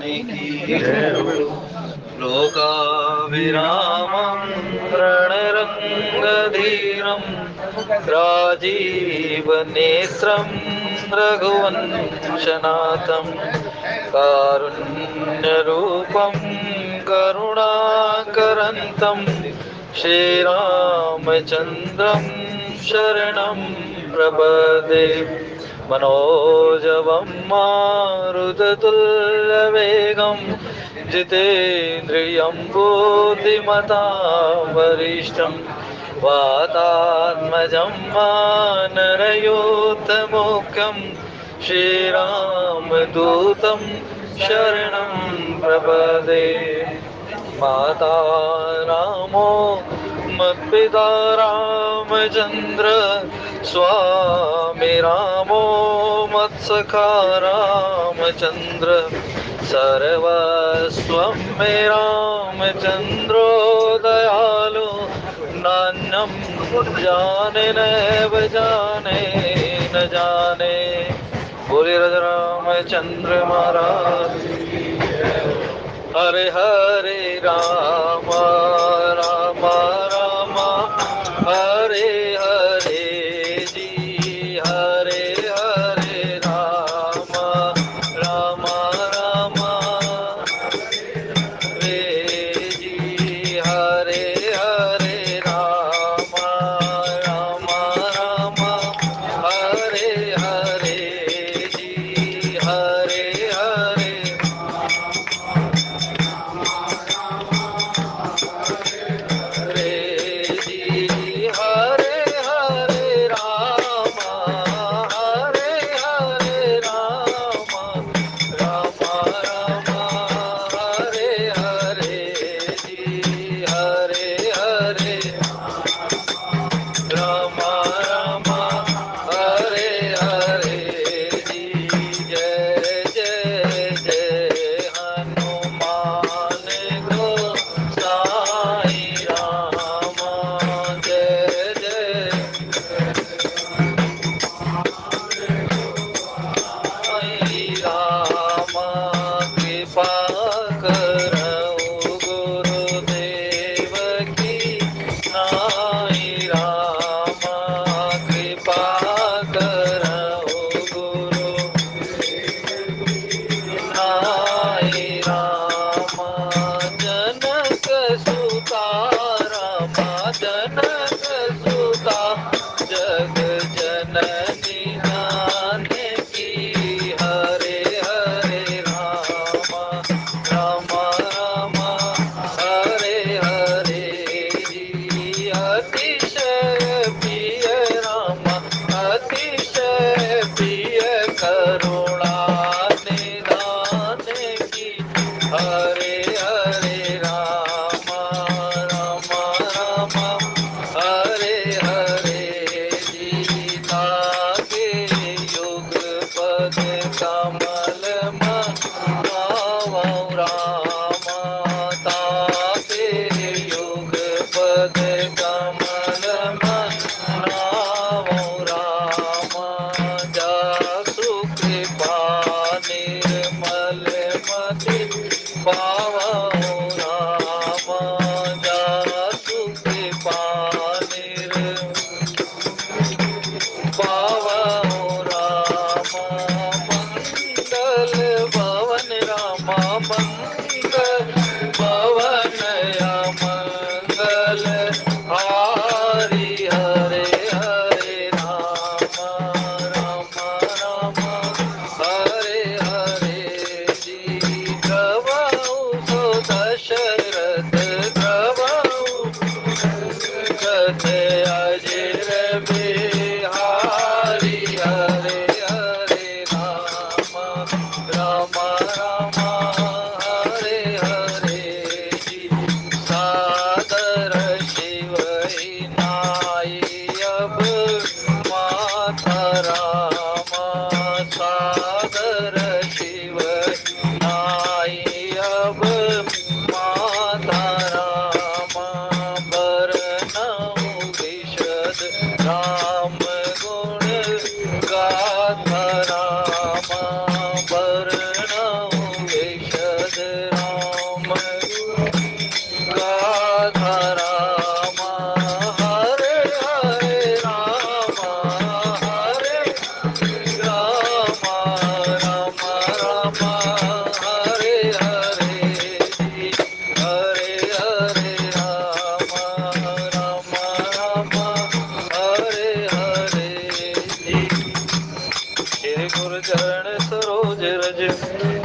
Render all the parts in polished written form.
की जय हो। लोकाभिरामं रणरङ्गधीरं राजीवनेत्रं रघुवंशनाथं कारुण्यरूपं करुणाकरन्तं श्रीरामचन्द्रं शरणं प्रपदे। मनोजवं मारुततुल्यवेगं जितेन्द्रियं बुद्धिमतां वरिष्ठं वातात्मजं वानरयूथमुख्यं श्रीरामदूतं शरणं प्रपदे। माता रामो मत्पिता रामचन्द्र स्वामी रामो मत्सखा रामचन्द्र सर्वस्वं मे रामचन्द्रो दयालु नान्यं जाने नैव जाने न जाने। बोले राजा रामचंद्र महाराज। हरे हरे राम राम राम हरे हरे जी, हरे हरे राम राम राम हरे जी, हरे हरे राम राम राम हरे हरे जी, हरे हरे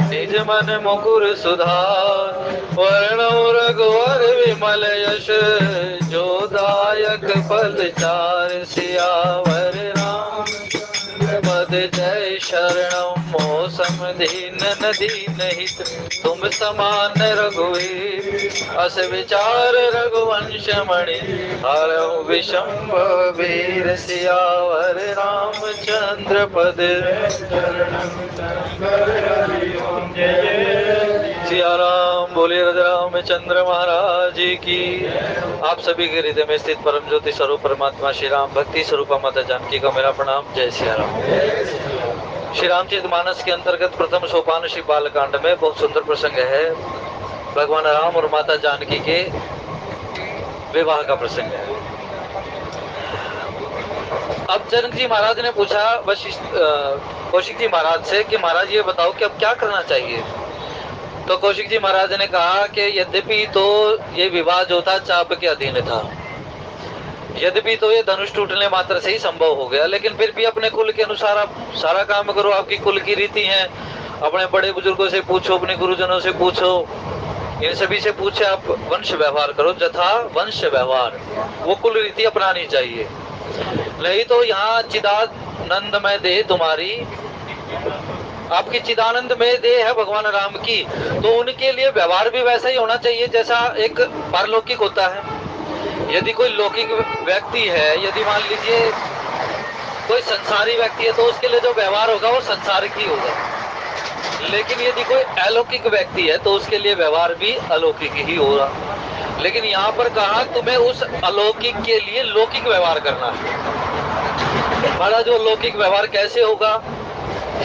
निज मन मुकुर सुधार, वर्णो रघुवर विमल यश, जो दायक फल चार, सियावर रामचंद्र पद जय शरणम, मौसम दीन दीन हित, तुम समान रघुवीर, अस विचार रघुवंश मणि, हरहु विषम वीर, सियावर रामचंद्र पद सिया राम। बोलिए रामचंद्र महाराज की। आप सभी के हृदय में स्थित परम ज्योति स्वरूप परमात्मा श्री राम भक्ति स्वरूप माता जानकी का मेरा प्रणाम। जय सिया राम। श्री रामचरितमानस के अंतर्गत प्रथम सोपान श्री बालकांड में बहुत सुंदर प्रसंग है। भगवान राम और माता जानकी के विवाह का प्रसंग है। अब जनक जी महाराज ने पूछा कौशिक जी महाराज से कि महाराज ये बताओ कि अब क्या करना चाहिए। तो कौशिक जी महाराज ने कहा कि यद्यपि तो ये विवाह जो था चाप के अधीन था, यद्यपि तो ये धनुष टूटने मात्र से ही संभव हो गया, लेकिन फिर भी अपने कुल के अनुसार आप सारा काम करो। आपकी कुल की रीति है, अपने बड़े बुजुर्गों से पूछो, अपने गुरुजनों से पूछो, इन सभी से पूछे आप वंश व्यवहार करो। जथा वंश व्यवहार, वो कुल रीति अपनानी चाहिए। नहीं तो यहाँ चिदानंद में देह तुम्हारी, आपकी चिदानंद में देह है भगवान राम की, तो उनके लिए व्यवहार भी वैसा ही होना चाहिए जैसा एक पारलौकिक होता है। यदि कोई लौकिक व्यक्ति है, यदि मान लीजिए कोई संसारी व्यक्ति है, तो उसके लिए जो व्यवहार होगा वो संसारिक ही होगा। लेकिन यदि कोई अलौकिक व्यक्ति है तो उसके लिए व्यवहार भी अलौकिक ही होगा। लेकिन यहाँ पर कहा तुम्हें उस अलौकिक के लिए लौकिक व्यवहार करना है। हमारा जो लौकिक व्यवहार कैसे होगा,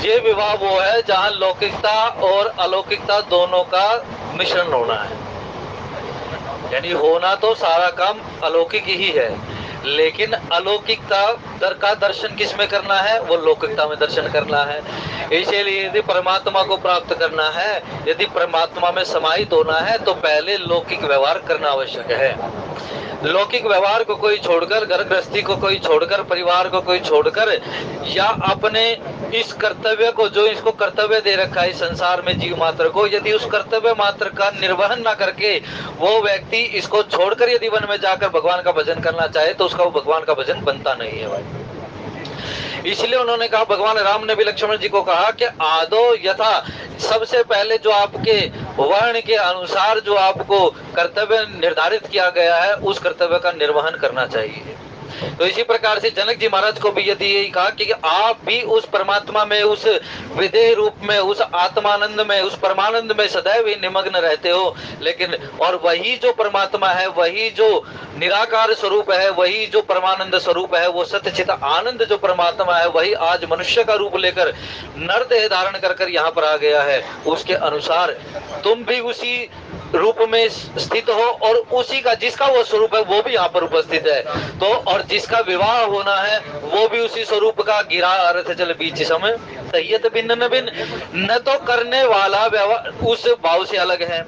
ये विवाह वो है जहाँ लौकिकता और अलौकिकता दोनों का मिश्रण होना है। यानी होना तो सारा काम अलौकिक ही है, लेकिन अलौकिकता का दर्शन किस में करना है, वो लौकिकता में दर्शन करना है। इसीलिए यदि परमात्मा को प्राप्त करना है, यदि परमात्मा में समाहित होना है, तो पहले लौकिक व्यवहार करना आवश्यक है। लौकिक व्यवहार को कोई छोड़कर, घर गृहस्थी को कोई छोड़कर, परिवार को कोई छोड़कर, या अपने इस कर्तव्य को, जो इसको कर्तव्य दे रखा है संसार में जीव मात्र को, यदि उस कर्तव्य मात्र का निर्वहन ना करके वो व्यक्ति इसको छोड़कर यदि वन में जाकर भगवान का भजन करना चाहे, तो उसका वो भगवान का भजन बनता नहीं है भाई। इसलिए उन्होंने कहा, भगवान राम ने भी लक्ष्मण जी को कहा कि आदो यथा, सबसे पहले जो आपके वर्ण के अनुसार जो आपको कर्तव्य निर्धारित किया गया है, उस कर्तव्य का निर्वहन करना चाहिए। तो इसी प्रकार से जनक जी महाराज को भी यदि यही कहा कि आप भी उस परमात्मा में, उस विदेह रूप में, उस आत्मानंद में, उस परमानंद में सदैव ही निमग्न रहते हो, लेकिन और वही जो परमात्मा है, वही जो निराकार स्वरूप है, वही जो परमानंद स्वरूप है, वो सत्यचित आनंद जो परमात्मा है, वही आज मनुष्य का रूप लेकर नर देह धारण कर यहाँ पर आ गया है। उसके अनुसार तुम भी उसी रूप में स्थित हो, और उसी का जिसका वो स्वरूप है वो भी यहाँ पर उपस्थित है। तो और जिसका विवाह होना है वो भी उसी स्वरूप का गिरा अर्थ चल बीच समय तैयत भिन्न न भिन्न, न तो करने वाला व्यवहार उस भाव से अलग है,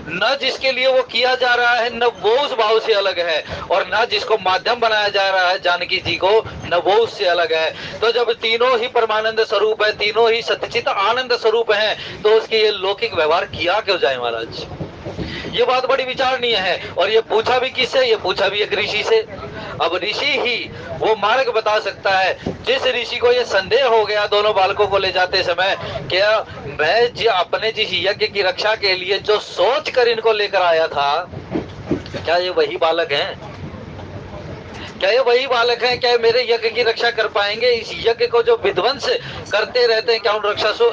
न जिसके लिए वो किया जा रहा है न वो उस भाव से अलग है, और न जिसको माध्यम बनाया जा रहा है जानकी जी को, न वो उससे अलग है। तो जब तीनों ही परमानंद स्वरूप है, तीनों ही सच्चित आनंद स्वरूप है, तो उसके ये लौकिक व्यवहार किया क्यों जाए महाराज। ये बात बड़ी विचारणीय है। और ये पूछा भी किससे, ये पूछा भी एक ऋषि से। अब ऋषि ही वो मार्ग बता सकता है। जिस ऋषि को ये संदेह हो गया दोनों बालकों को ले जाते समय, क्या मैं जी अपने जिस यज्ञ की रक्षा के लिए जो सोच कर इनको लेकर आया था, क्या ये वही बालक हैं? क्या ये वही बालक हैं? क्या मेरे यज्ञ की रक्षा कर पाएंगे? इस यज्ञ को जो विध्वंस करते रहते हैं, क्या उन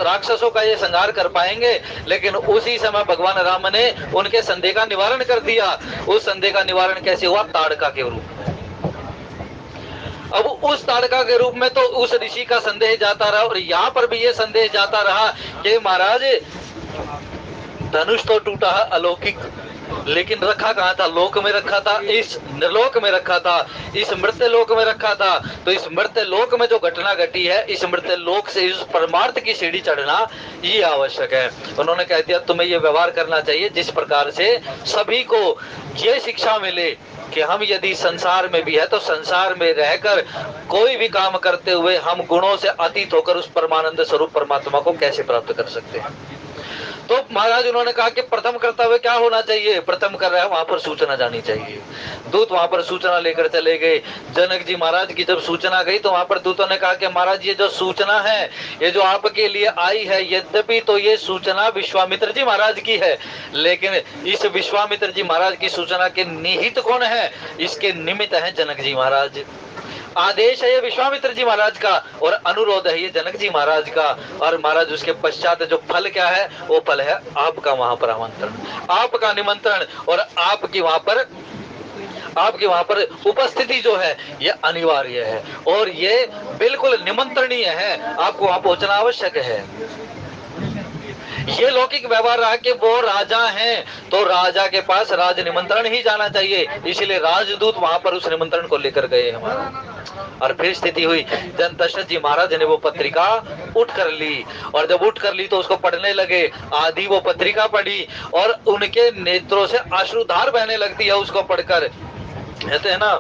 राक्षसों का ये संहार कर पाएंगे? लेकिन उसी समय भगवान राम ने उनके संदेह का निवारण कर दिया। उस संदेह का निवारण कैसे हुआ? ताड़का के रूप में। अब उस ताड़का के रूप में तो उस ऋषि का संदेह जाता रहा, और यहाँ पर भी ये संदेह जाता रहा कि महाराज धनुष तो टूटा है अलौकिक, लेकिन रखा कहाँ था? लोक में रखा था, इस निर्लोक में रखा था, इस मृत्य लोक में रखा था। तो इस मृत्य लोक में जो घटना घटी है, इस मृत्य लोक से इस परमार्थ की सीढ़ी चढ़ना ये आवश्यक है। उन्होंने कह दिया तुम्हें ये व्यवहार करना चाहिए जिस प्रकार से सभी को ये शिक्षा मिले कि हम यदि संसार में भी है तो संसार में रहकर कोई भी काम करते हुए हम गुणों से अतीत होकर उस परमानंद स्वरूप परमात्मा को कैसे प्राप्त कर सकते हैं। तो महाराज उन्होंने कहा कि प्रथम कर्तव्य क्या होना चाहिए? प्रथम कर रहा है वहां पर सूचना जानी चाहिए। दूत वहां पर सूचना लेकर चले गए। जनक जी महाराज की जब सूचना गई तो वहां पर दूतों ने कहा कि महाराज ये जो सूचना है, ये जो आपके लिए आई है, यद्यपि तो ये सूचना विश्वामित्र जी महाराज की है, लेकिन इस विश्वामित्र जी महाराज की सूचना के निहित कौन है? इसके निमित्त है जनक जी महाराज। आदेश है ये विश्वामित्र जी महाराज का और अनुरोध है ये जनक जी महाराज का। और महाराज उसके पश्चात जो फल क्या है? वो फल है आपका वहां पर आमंत्रण, आपका निमंत्रण और आपकी वहां पर उपस्थिति जो है ये अनिवार्य है और ये बिल्कुल निमंत्रणीय है। आपको वहां पहुंचना आवश्यक है। ये लौकिक व्यवहार रहा कि वो राजा हैं तो राजा के पास राज निमंत्रण ही जाना चाहिए, इसीलिए राजदूत वहां पर उस निमंत्रण को लेकर गए हमारा। और फिर स्थिति हुई, जन दशरथ जी महाराज ने वो पत्रिका उठ कर ली और जब उठ कर ली तो उसको पढ़ने लगे। आदि वो पत्रिका पढ़ी और उनके नेत्रों से अश्रुधार बहने लगती है उसको पढ़कर। कहते हैं ना,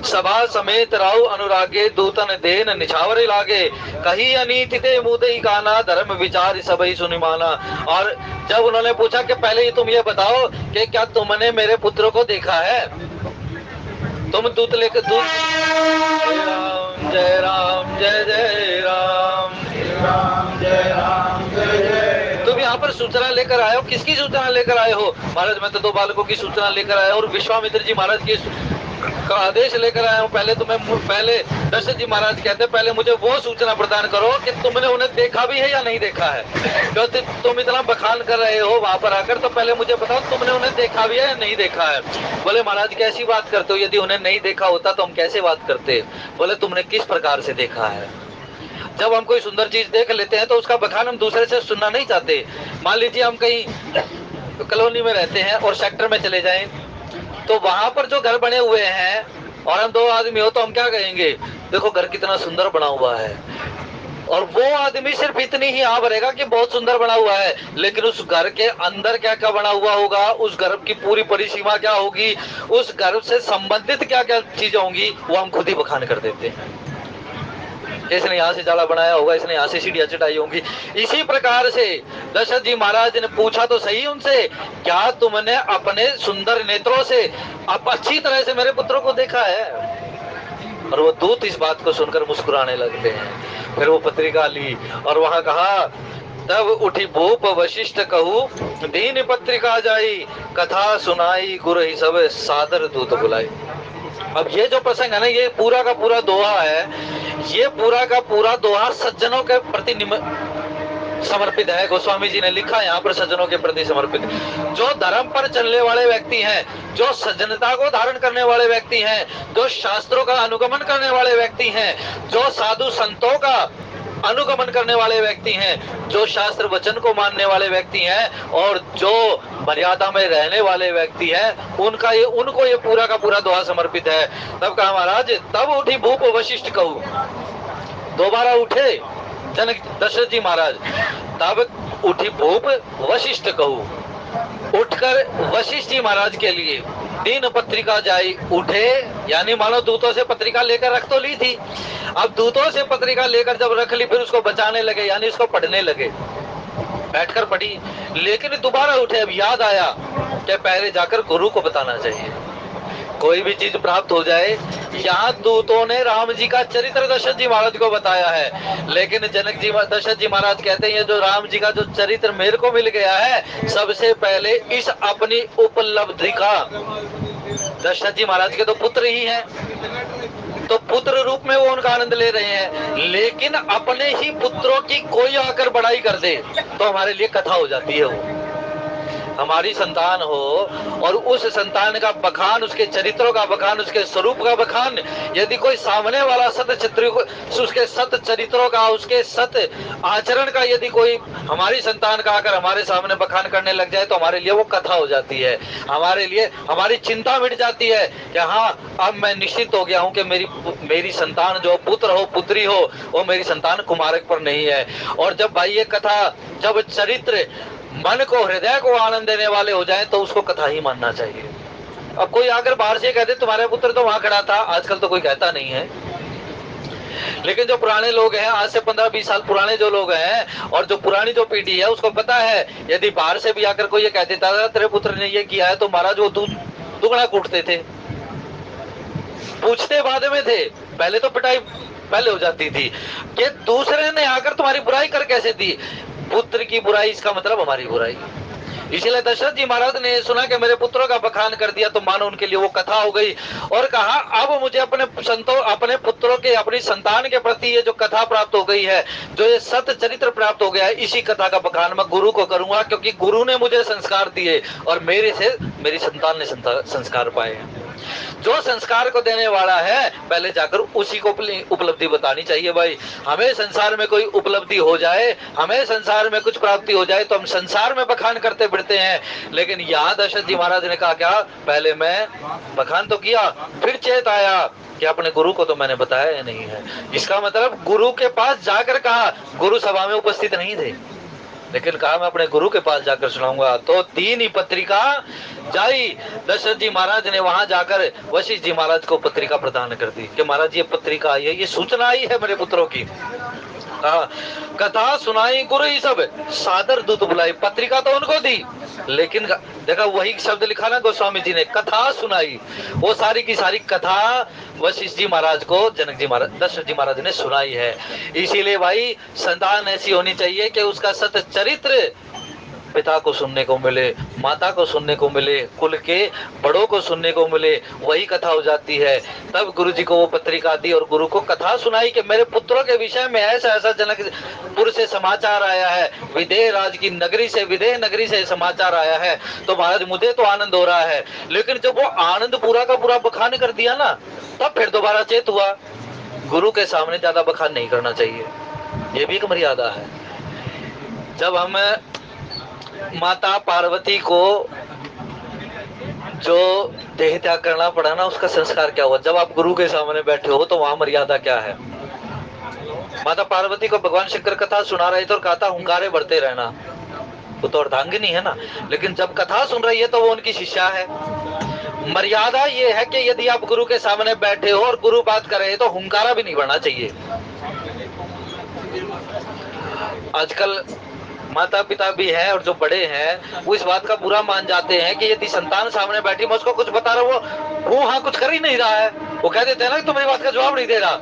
सभा समेत राव अनुरागे दूतन देन निछावर लागे, कही अनीति ते मुदई काना धर्म विचार सबई सुनिमाना। और जब उन्होंने पूछा कि पहले तुम ये बताओ कि क्या तुमने मेरे पुत्र को देखा है? तुम दूत लेकर दूत जय राम जय जय राम जय राम जय जय। तुम यहाँ पर सूचना लेकर आए हो, किसकी सूचना लेकर आए हो? महाराज मैं तो 2 बालकों की सूचना लेकर आया और विश्वामित्र जी महाराज की का आदेश लेकर आया हूँ। पहले दशरथ जी महाराज कहते हैं पहले मुझे वो सूचना प्रदान करो कि तुमने उन्हें देखा भी है या नहीं देखा है। क्योंकि तुम इतना बखान कर रहे हो वहां पर आकर, तो पहले मुझे बताओ तुमने उन्हें देखा भी है या नहीं देखा है। बोले महाराज कैसी बात करते हो? यदि उन्हें नहीं देखा होता तो हम कैसे बात करते? बोले तुमने किस प्रकार से देखा है? जब हम कोई सुंदर चीज देख लेते हैं तो उसका बखान हम दूसरे से सुनना नहीं चाहते। मान लीजिए हम कहीं कॉलोनी में रहते हैं और सेक्टर में चले जाएं, तो वहां पर जो घर बने हुए हैं और हम 2 आदमी हो तो हम क्या कहेंगे? देखो घर कितना सुंदर बना हुआ है। और वो आदमी सिर्फ इतनी ही हाँ भरेगा कि बहुत सुंदर बना हुआ है, लेकिन उस घर के अंदर क्या क्या बना हुआ होगा, उस घर की पूरी परिसीमा क्या होगी, उस घर से संबंधित क्या क्या चीजें होंगी, वो हम खुद ही बखान कर देते हैं। इसने यहाँ से जाला बनाया होगा, इसने यहाँ से सीढ़ियां चढ़ाई होंगी। इसी प्रकार से दशरथ जी महाराज ने पूछा तो सही उनसे, क्या तुमने अपने सुंदर नेत्रों से अब अच्छी तरह से मेरे पुत्रों को देखा है? और वो दूत इस बात को सुनकर मुस्कुराने लगते हैं। फिर वो पत्रिका ली और वहां कहा, तब उठी भूप वशिष्ठ कहू दीन पत्रिका जाई, कथा सुनाई गुरु ही सब सादर दूत बुलाई। अब ये जो प्रसंग है ना, ये पूरा का पूरा दोहा है। ये पूरा का पूरा दोहा सज्जनों के प्रति समर्पित है। गोस्वामी जी ने लिखा यहाँ पर सज्जनों के प्रति समर्पित। जो धर्म पर चलने वाले व्यक्ति हैं, जो सज्जनता को धारण करने वाले व्यक्ति हैं, जो शास्त्रों का अनुगमन करने वाले व्यक्ति हैं, जो साधु संतों का अनुगमन करने वाले व्यक्ति हैं, जो शास्त्र वचन को मानने वाले व्यक्ति हैं और जो मर्यादा में रहने वाले व्यक्ति हैं, उनको ये पूरा का पूरा दोहा समर्पित है। तब कहा महाराज, तब उठी भूप वशिष्ठ कहू। दोबारा उठे जनक दशरथ जी महाराज, तब उठी भूप वशिष्ठ कहू। उठकर वशिष्ठ जी महाराज के लिए दीन पत्रिका जाई, उठे यानी मानो दूतों से पत्रिका लेकर रख तो ली थी, अब दूतों से पत्रिका लेकर जब रख ली फिर उसको बचाने लगे, यानी उसको पढ़ने लगे। बैठकर पढ़ी, लेकिन दोबारा उठे, अब याद आया कि पहले जाकर गुरु को बताना चाहिए। कोई भी चीज प्राप्त हो जाए, यहाँ दूतों ने राम जी का चरित्र दशरथ जी महाराज को बताया है, लेकिन दशरथ जी महाराज कहते हैं ये जो राम जी का जो चरित्र मेरे को मिल गया है, सबसे पहले इस अपनी उपलब्धि का, दशरथ जी महाराज के तो पुत्र ही हैं, तो पुत्र रूप में वो उनका आनंद ले रहे हैं, लेकिन अपने ही पुत्रों की कोई आकर बड़ाई कर दे तो हमारे लिए कथा हो जाती है। वो हमारी संतान हो और उस संतान का बखान, उसके चरित्रों का बखान, उसके स्वरूप का बखान, यदि कोई सामने वाला उसके सत चरित्रों का, उसके सत आचरण का यदि कोई हमारी संतान का आकर हमारे सामने बखान करने लग जाए तो हमारे लिए वो कथा हो जाती है। हमारे लिए हमारी चिंता मिट जाती है कि हाँ, अब मैं निश्चित हो गया हूँ कि मेरी संतान जो पुत्र हो पुत्री हो, वो मेरी संतान कुमारक पर नहीं है। और जब भाई ये कथा, जब चरित्र मन को, हृदय को आनंद देने वाले हो जाए तो उसको कथा ही मानना चाहिए। अब कोई आकर बाहर से कह दे तुम्हारा पुत्र तो वहां खड़ा था, आजकल तो कोई कहता नहीं है, लेकिन जो पुराने लोग हैं, आज से 15-20 साल पुराने जो लोग हैं, और जो पुरानी जो पीढ़ी है, उसको पता है यदि बाहर से भी आकर कोई ये कह देता था तेरे पुत्र ने ये किया है, तो महाराज वो दुगना कूटते थे, पूछते बाद में थे, पहले तो पिटाई पहले हो जाती थी कि दूसरे ने आकर तुम्हारी बुराई कर कैसे दी। पुत्र की बुराई इसका मतलब हमारी बुराई। इसलिए दशरथ जी महाराज ने सुना कि मेरे पुत्रों का बखान कर दिया, तो मानो उनके लिए वो कथा हो गई, और कहा अब मुझे अपने पुत्रों के, अपनी संतान के प्रति ये जो कथा प्राप्त हो गई है, जो ये सत्य चरित्र प्राप्त हो गया है, इसी कथा का बखान मैं गुरु को करूंगा, क्योंकि गुरु ने मुझे संस्कार दिए और मेरे से मेरी संतान ने संस्कार पाए हैं। जो संस्कार को देने वाला है, पहले जाकर उसी को उपलब्धि बतानी चाहिए। भाई, हमें संसार में कोई उपलब्धि हो जाए, हमें संसार में कुछ प्राप्ति हो जाए, तो हम संसार में बखान करते फिरते हैं। लेकिन यहाँ दशरथ जी महाराज ने कहा क्या, पहले मैं बखान तो किया, फिर चेत आया कि अपने गुरु को तो मैंने बताया नहीं है। इसका मतलब गुरु के पास जाकर कहा, गुरु सभा में उपस्थित नहीं थे, लेकिन कहा मैं अपने गुरु के पास जाकर सुनाऊंगा। तो 3 ही पत्रिका जाई, दशरथ जी महाराज ने वहां जाकर वशिष्ठ जी महाराज को पत्रिका प्रदान कर दी कि महाराज ये पत्रिका आई है, ये सूचना आई है मेरे पुत्रों की। कथा सुनाई गुरु ही सब, सादर दूत बुलाई। पत्रिका तो उनको दी, लेकिन देखा वही शब्द लिखा ना गोस्वामी जी ने, कथा सुनाई, वो सारी की सारी कथा वशिष्ठ जी महाराज को जनक जी महाराज, दशरथ जी महाराज ने सुनाई है। इसीलिए भाई, संतान ऐसी होनी चाहिए कि उसका सत्य चरित्र पिता को सुनने को मिले, माता को सुनने को मिले, कुल के बड़ों को सुनने को मिले, वही कथा हो जाती है। तब गुरु जी को वो पत्रिका दी और गुरु को कथा सुनाई कि मेरे पुत्रों के विषय में ऐसा ऐसा जनकपुर से समाचार आया है, विदेह राज की नगरी से, विदेह नगरी से समाचार आया है। तो महाराज मुझे तो आनंद हो रहा है, लेकिन जब वो आनंद पूरा का पूरा बखान कर दिया ना, तब फिर दोबारा चेत हुआ, गुरु के सामने ज्यादा बखान नहीं करना चाहिए, ये भी एक मर्यादा है। जब हम माता पार्वती को जो देह त्याग करना पड़ा ना, उसका संस्कार क्या हुआ? जब आप गुरु के सामने बैठे हो तो वहां मर्यादा क्या है? माता पार्वती को भगवान शंकर कथा सुना रहे थे और कहा था हुंकारे बढ़ते रहना, वो तो अर्धांगिनी है ना, लेकिन जब कथा सुन रही है तो वो उनकी शिष्या है। मर्यादा ये है कि यदि आप गुरु के सामने बैठे हो और गुरु बात कर रहे हैं तो हुंकारा भी नहीं बढ़ना चाहिए। आजकल माता पिता भी हैं और जो बड़े हैं वो इस बात का बुरा मान जाते हैं कि यदि संतान सामने बैठी, मैं उसको कुछ बता रहा हूँ, वो हाँ कुछ कर ही नहीं रहा है, वो कह देते हैं ना कि तुम्हारी बात का जवाब नहीं दे रहा।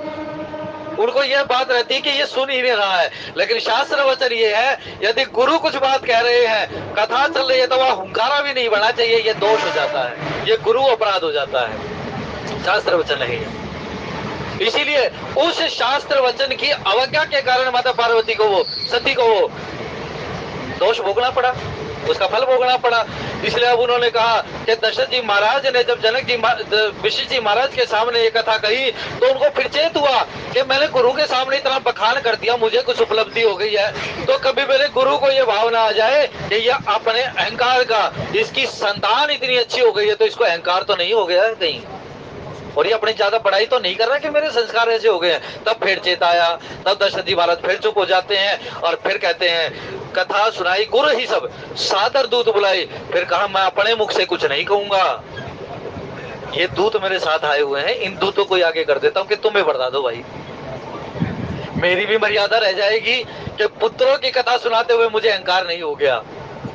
उनको यह बात रहती है कि ये सुन ही नहीं रहा है। लेकिन शास्त्र वचन ये है, यदि गुरु कुछ बात कह रहे हैं, कथा चल रही है, तो वह हुंकारा भी नहीं बढ़ना चाहिए, ये दोष हो जाता है, ये गुरु अपराध हो जाता है, शास्त्र वचन नहीं है। इसीलिए उस शास्त्र वचन की अवज्ञा के कारण माता पार्वती को, वो सती को वो दोष भोगना पड़ा, उसका फल भोगना पड़ा। इसलिए अब उन्होंने कहा कि दशरथ जी महाराज ने जब जनक जी वशिष्ठ जी महाराज के सामने ये कथा कही तो उनको फिर चेत हुआ कि मैंने गुरु के सामने इतना बखान कर दिया, मुझे कुछ उपलब्धि हो गई है, तो कभी मेरे गुरु को ये भावना आ जाए कि ये अपने अहंकार का, इसकी संतान इतनी अच्छी हो गई है तो इसको अहंकार तो नहीं हो गया है कहीं, और ये अपनी ज्यादा पढ़ाई तो नहीं कर रहा कि मेरे संस्कार ऐसे हो गए हैं। तब फिर चेत आया, तब दशरथ जी महाराज फिर चुप हो जाते हैं और फिर कहते हैं कथा सुनाई गुरु ही सब, सादर दूत बुलाई। फिर कहा मैं अपने मुख से कुछ नहीं कहूंगा, ये दूत मेरे साथ आए हुए हैं, इन दूतों को आगे कर देता हूँ कि तुम्हें बता दो भाई, मेरी भी मर्यादा रह जाएगी कि पुत्रों की कथा सुनाते हुए मुझे अहंकार नहीं हो गया।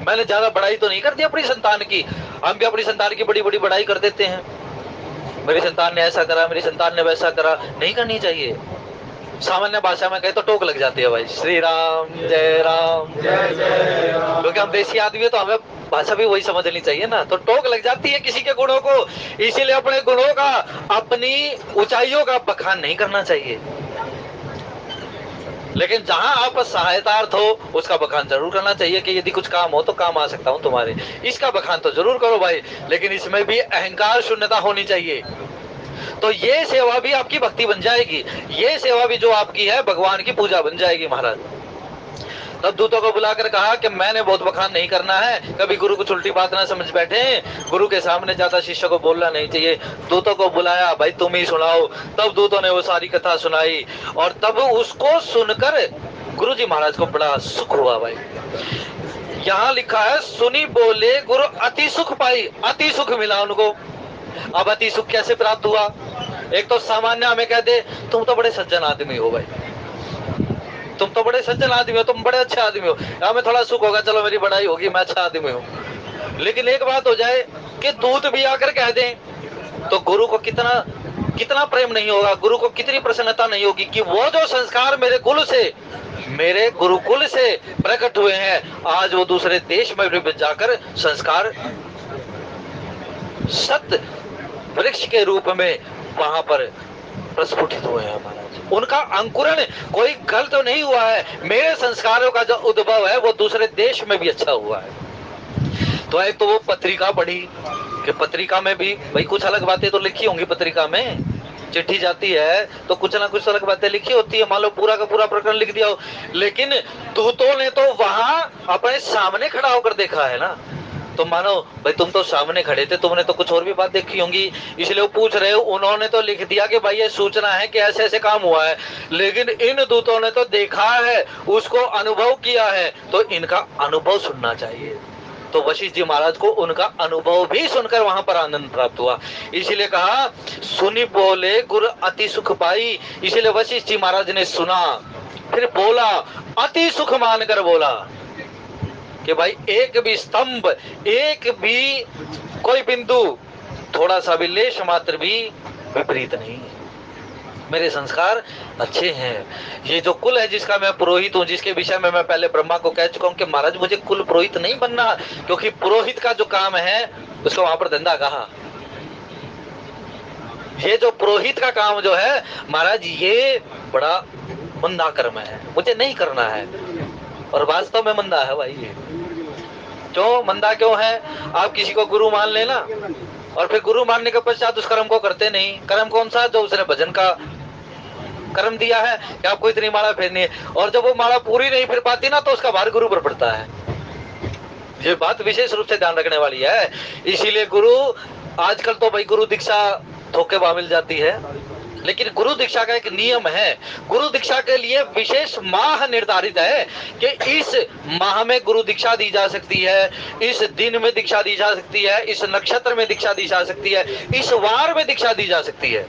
मैंने ज्यादा बड़ाई तो नहीं कर दी अपनी संतान की, हम भी अपनी संतान की बड़ी बड़ी बड़ाई कर देते हैं, मेरी संतान ने ऐसा करा, मेरी संतान ने वैसा करा, नहीं करनी चाहिए। सामान्य भाषा में कहे तो टोक लग जाती है भाई, श्री राम जय राम जय जय राम, क्योंकि हम देसी आदमी है तो हमें भाषा भी वही समझनी चाहिए ना, तो टोक लग जाती है किसी के गुणों को। इसीलिए अपने गुणों का, अपनी ऊंचाइयों का बखान नहीं करना चाहिए, लेकिन जहां आप सहायतार्थ हो उसका बखान जरूर करना चाहिए कि यदि कुछ काम हो तो काम आ सकता हूं तुम्हारे, इसका बखान तो जरूर करो भाई, लेकिन इसमें भी अहंकार शून्यता होनी चाहिए। तो ये सेवा भी आपकी भक्ति बन जाएगी, ये सेवा भी जो आपकी है भगवान की पूजा बन जाएगी महाराज। तब दूतों को बुलाकर कहा कि मैंने बहुत बखान नहीं करना है, कभी गुरु कुछ उल्टी बात ना समझ बैठे, गुरु के सामने ज्यादा शिष्य को बोलना नहीं चाहिए। दूतों को बुलाया, भाई तुम ही सुनाओ। तब दूतों ने वो सारी कथा सुनाई और तब उसको सुनकर गुरु जी महाराज को बड़ा सुख हुआ भाई। यहाँ लिखा है सुनी बोले गुरु अति सुख पाई, अति सुख मिला उनको। अब अति सुख कैसे प्राप्त हुआ? एक तो सामान्य हमें कह दे तुम तो बड़े सज्जन आदमी हो भाई, तुम तो बड़े सज्जन आदमी हो, तुम बड़े अच्छे आदमी हो, हमें थोड़ा सुख होगा, चलो मेरी बड़ाई होगी, मैं अच्छा आदमी हूँ। लेकिन एक बात हो जाए कि दूत भी आकर कह दें, तो गुरु को कितना कितना प्रेम नहीं होगा, गुरु को कितनी प्रसन्नता नहीं होगी कि वो जो संस्कार मेरे कुल से, मेरे गुरुकुल से प्रकट हुए हैं, आज वो दूसरे देश में भी जाकर संस्कार सत्य वृक्ष के रूप में वहां पर प्रस्फुटित हुए हैं महाराज। उनका अंकुरण कोई गलत तो नहीं हुआ है, मेरे संस्कारों का जो उद्भव है वो दूसरे देश में भी अच्छा हुआ है। तो एक तो वो पत्रिका पढ़ी कि पत्रिका में भी भाई कुछ अलग बातें तो लिखी होंगी, पत्रिका में चिट्ठी जाती है तो कुछ ना कुछ अलग बातें लिखी होती है, मान लो पूरा का पूरा प्रकरण लिख दिया हो, लेकिन दूतों ने तो वहां अपने सामने खड़ा होकर देखा है ना। तो मानो भाई तुम तो सामने खड़े थे, तुमने तो कुछ और भी बात देखी होंगी, इसलिए वो पूछ रहे हो। उन्होंने तो लिख दिया कि भाई ये सूचना है कि ऐसे ऐसे काम हुआ है, लेकिन इन दूतों ने तो देखा है, उसको अनुभव किया है, तो इनका अनुभव सुनना चाहिए। तो वशिष्ठ जी महाराज को उनका अनुभव भी सुनकर वहां पर आनंद प्राप्त हुआ, इसीलिए कहा सुनी बोले गुरु अति सुख पाई। इसीलिए वशिष्ठ जी महाराज ने सुना, फिर बोला, अति सुख मानकर बोला कि भाई एक भी स्तंभ, एक भी कोई बिंदु, थोड़ा सा भी लेश मात्र भी विपरीत नहीं है, मेरे संस्कार अच्छे हैं। ये जो कुल है जिसका मैं पुरोहित हूँ, जिसके विषय में मैं पहले ब्रह्मा को कह चुका हूँ कि महाराज मुझे कुल पुरोहित नहीं बनना, क्योंकि पुरोहित का जो काम है उसको वहां पर धंधा कहा। ये जो पुरोहित का काम जो है महाराज ये बड़ा मंदा कर्म है, मुझे नहीं करना है। और वास्तव में मंदा है भाई। ये क्यों मंदा क्यों है? आप किसी को गुरु मान लेना और फिर गुरु मानने के पश्चात उस कर्म को करते नहीं। कर्म कौन सा? जो उसने भजन का कर्म दिया है कि आपको इतनी माला फेरनी है, और जब वो माला पूरी नहीं फिर पाती ना तो उसका भार गुरु पर पड़ता है। ये बात विशेष रूप से ध्यान रखने वाली है। इसीलिए गुरु, आजकल तो भाई गुरु दीक्षा धोखेबाज मिल जाती है, लेकिन गुरु दीक्षा का एक नियम है। गुरु दीक्षा के लिए विशेष माह निर्धारित है कि इस माह में गुरु दीक्षा दी जा सकती है, इस दिन में दीक्षा दी जा सकती है, इस नक्षत्र में दीक्षा दी जा सकती है, इस वार में दीक्षा दी जा सकती है।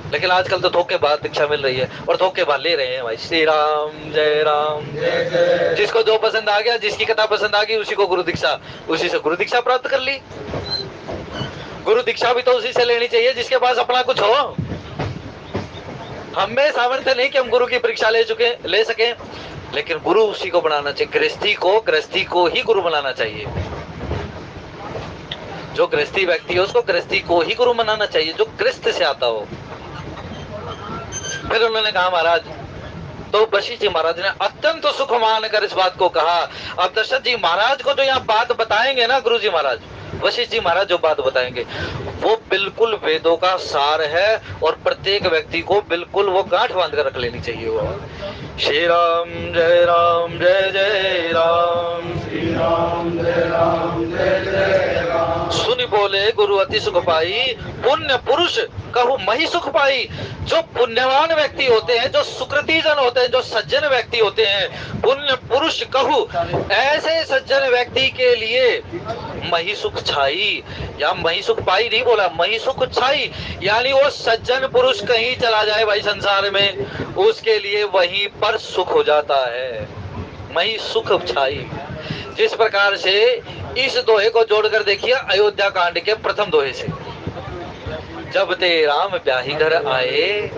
लेकिन आजकल तो धोखेबाज दीक्षा मिल रही है और धोखेबाज ले रहे हैं भाई। श्री राम जय राम जय जय। जिसको जो पसंद आ गया, जिसकी कथा पसंद आ गई, उसी को गुरु दीक्षा, उसी से गुरु दीक्षा प्राप्त कर ली। गुरु दीक्षा भी तो उसी से लेनी चाहिए जिसके पास अपना कुछ हो। हमें सामर्थ्य नहीं कि हम गुरु की परीक्षा ले सकें, लेकिन गुरु उसी को बनाना चाहिए। गृहस्थी को ही गुरु बनाना चाहिए। जो गृहस्थी व्यक्ति है उसको गृहस्थी को ही गुरु बनाना चाहिए, जो गृहस्थ से आता हो। फिर उन्होंने कहा महाराज, तो वशिष्ठ जी महाराज ने अत्यंत सुख मानकर इस बात को कहा। अब दशरथ जी महाराज को जो यहाँ बात बताएंगे ना गुरु जी महाराज, वशिष्ठ जी महाराज जो बात बताएंगे वो बिल्कुल वेदों का सार है, और प्रत्येक व्यक्ति को बिल्कुल वो गांठ बांध कर रख लेनी चाहिए। वो श्री राम जय जय राम, श्री राम जय जय राम। सुनि बोले गुरु अति सुख पाई, पुण्य पुरुष कहूँ मही सुख पाई। जो पुण्यवान व्यक्ति होते हैं, जो सुकृति जन होते हैं, जो सज्जन व्यक्ति होते हैं, पुण्य पुरुष कहूँ, ऐसे सज्जन व्यक्ति के लिए मही सुख छाई, या मही सुख पाई नहीं बोला, मही सुख छाई, यानी वो सज्जन पुरुष कहीं चला जाए भाई संसार में, उसके लिए वहीं पर सुख हो जाता है। मही सुख छाई। जिस प्रकार से इस दोहे को जोड़कर देखिए अयोध्या कांड के प्रथम दोहे से, जब ते राम ब्याही घर आए,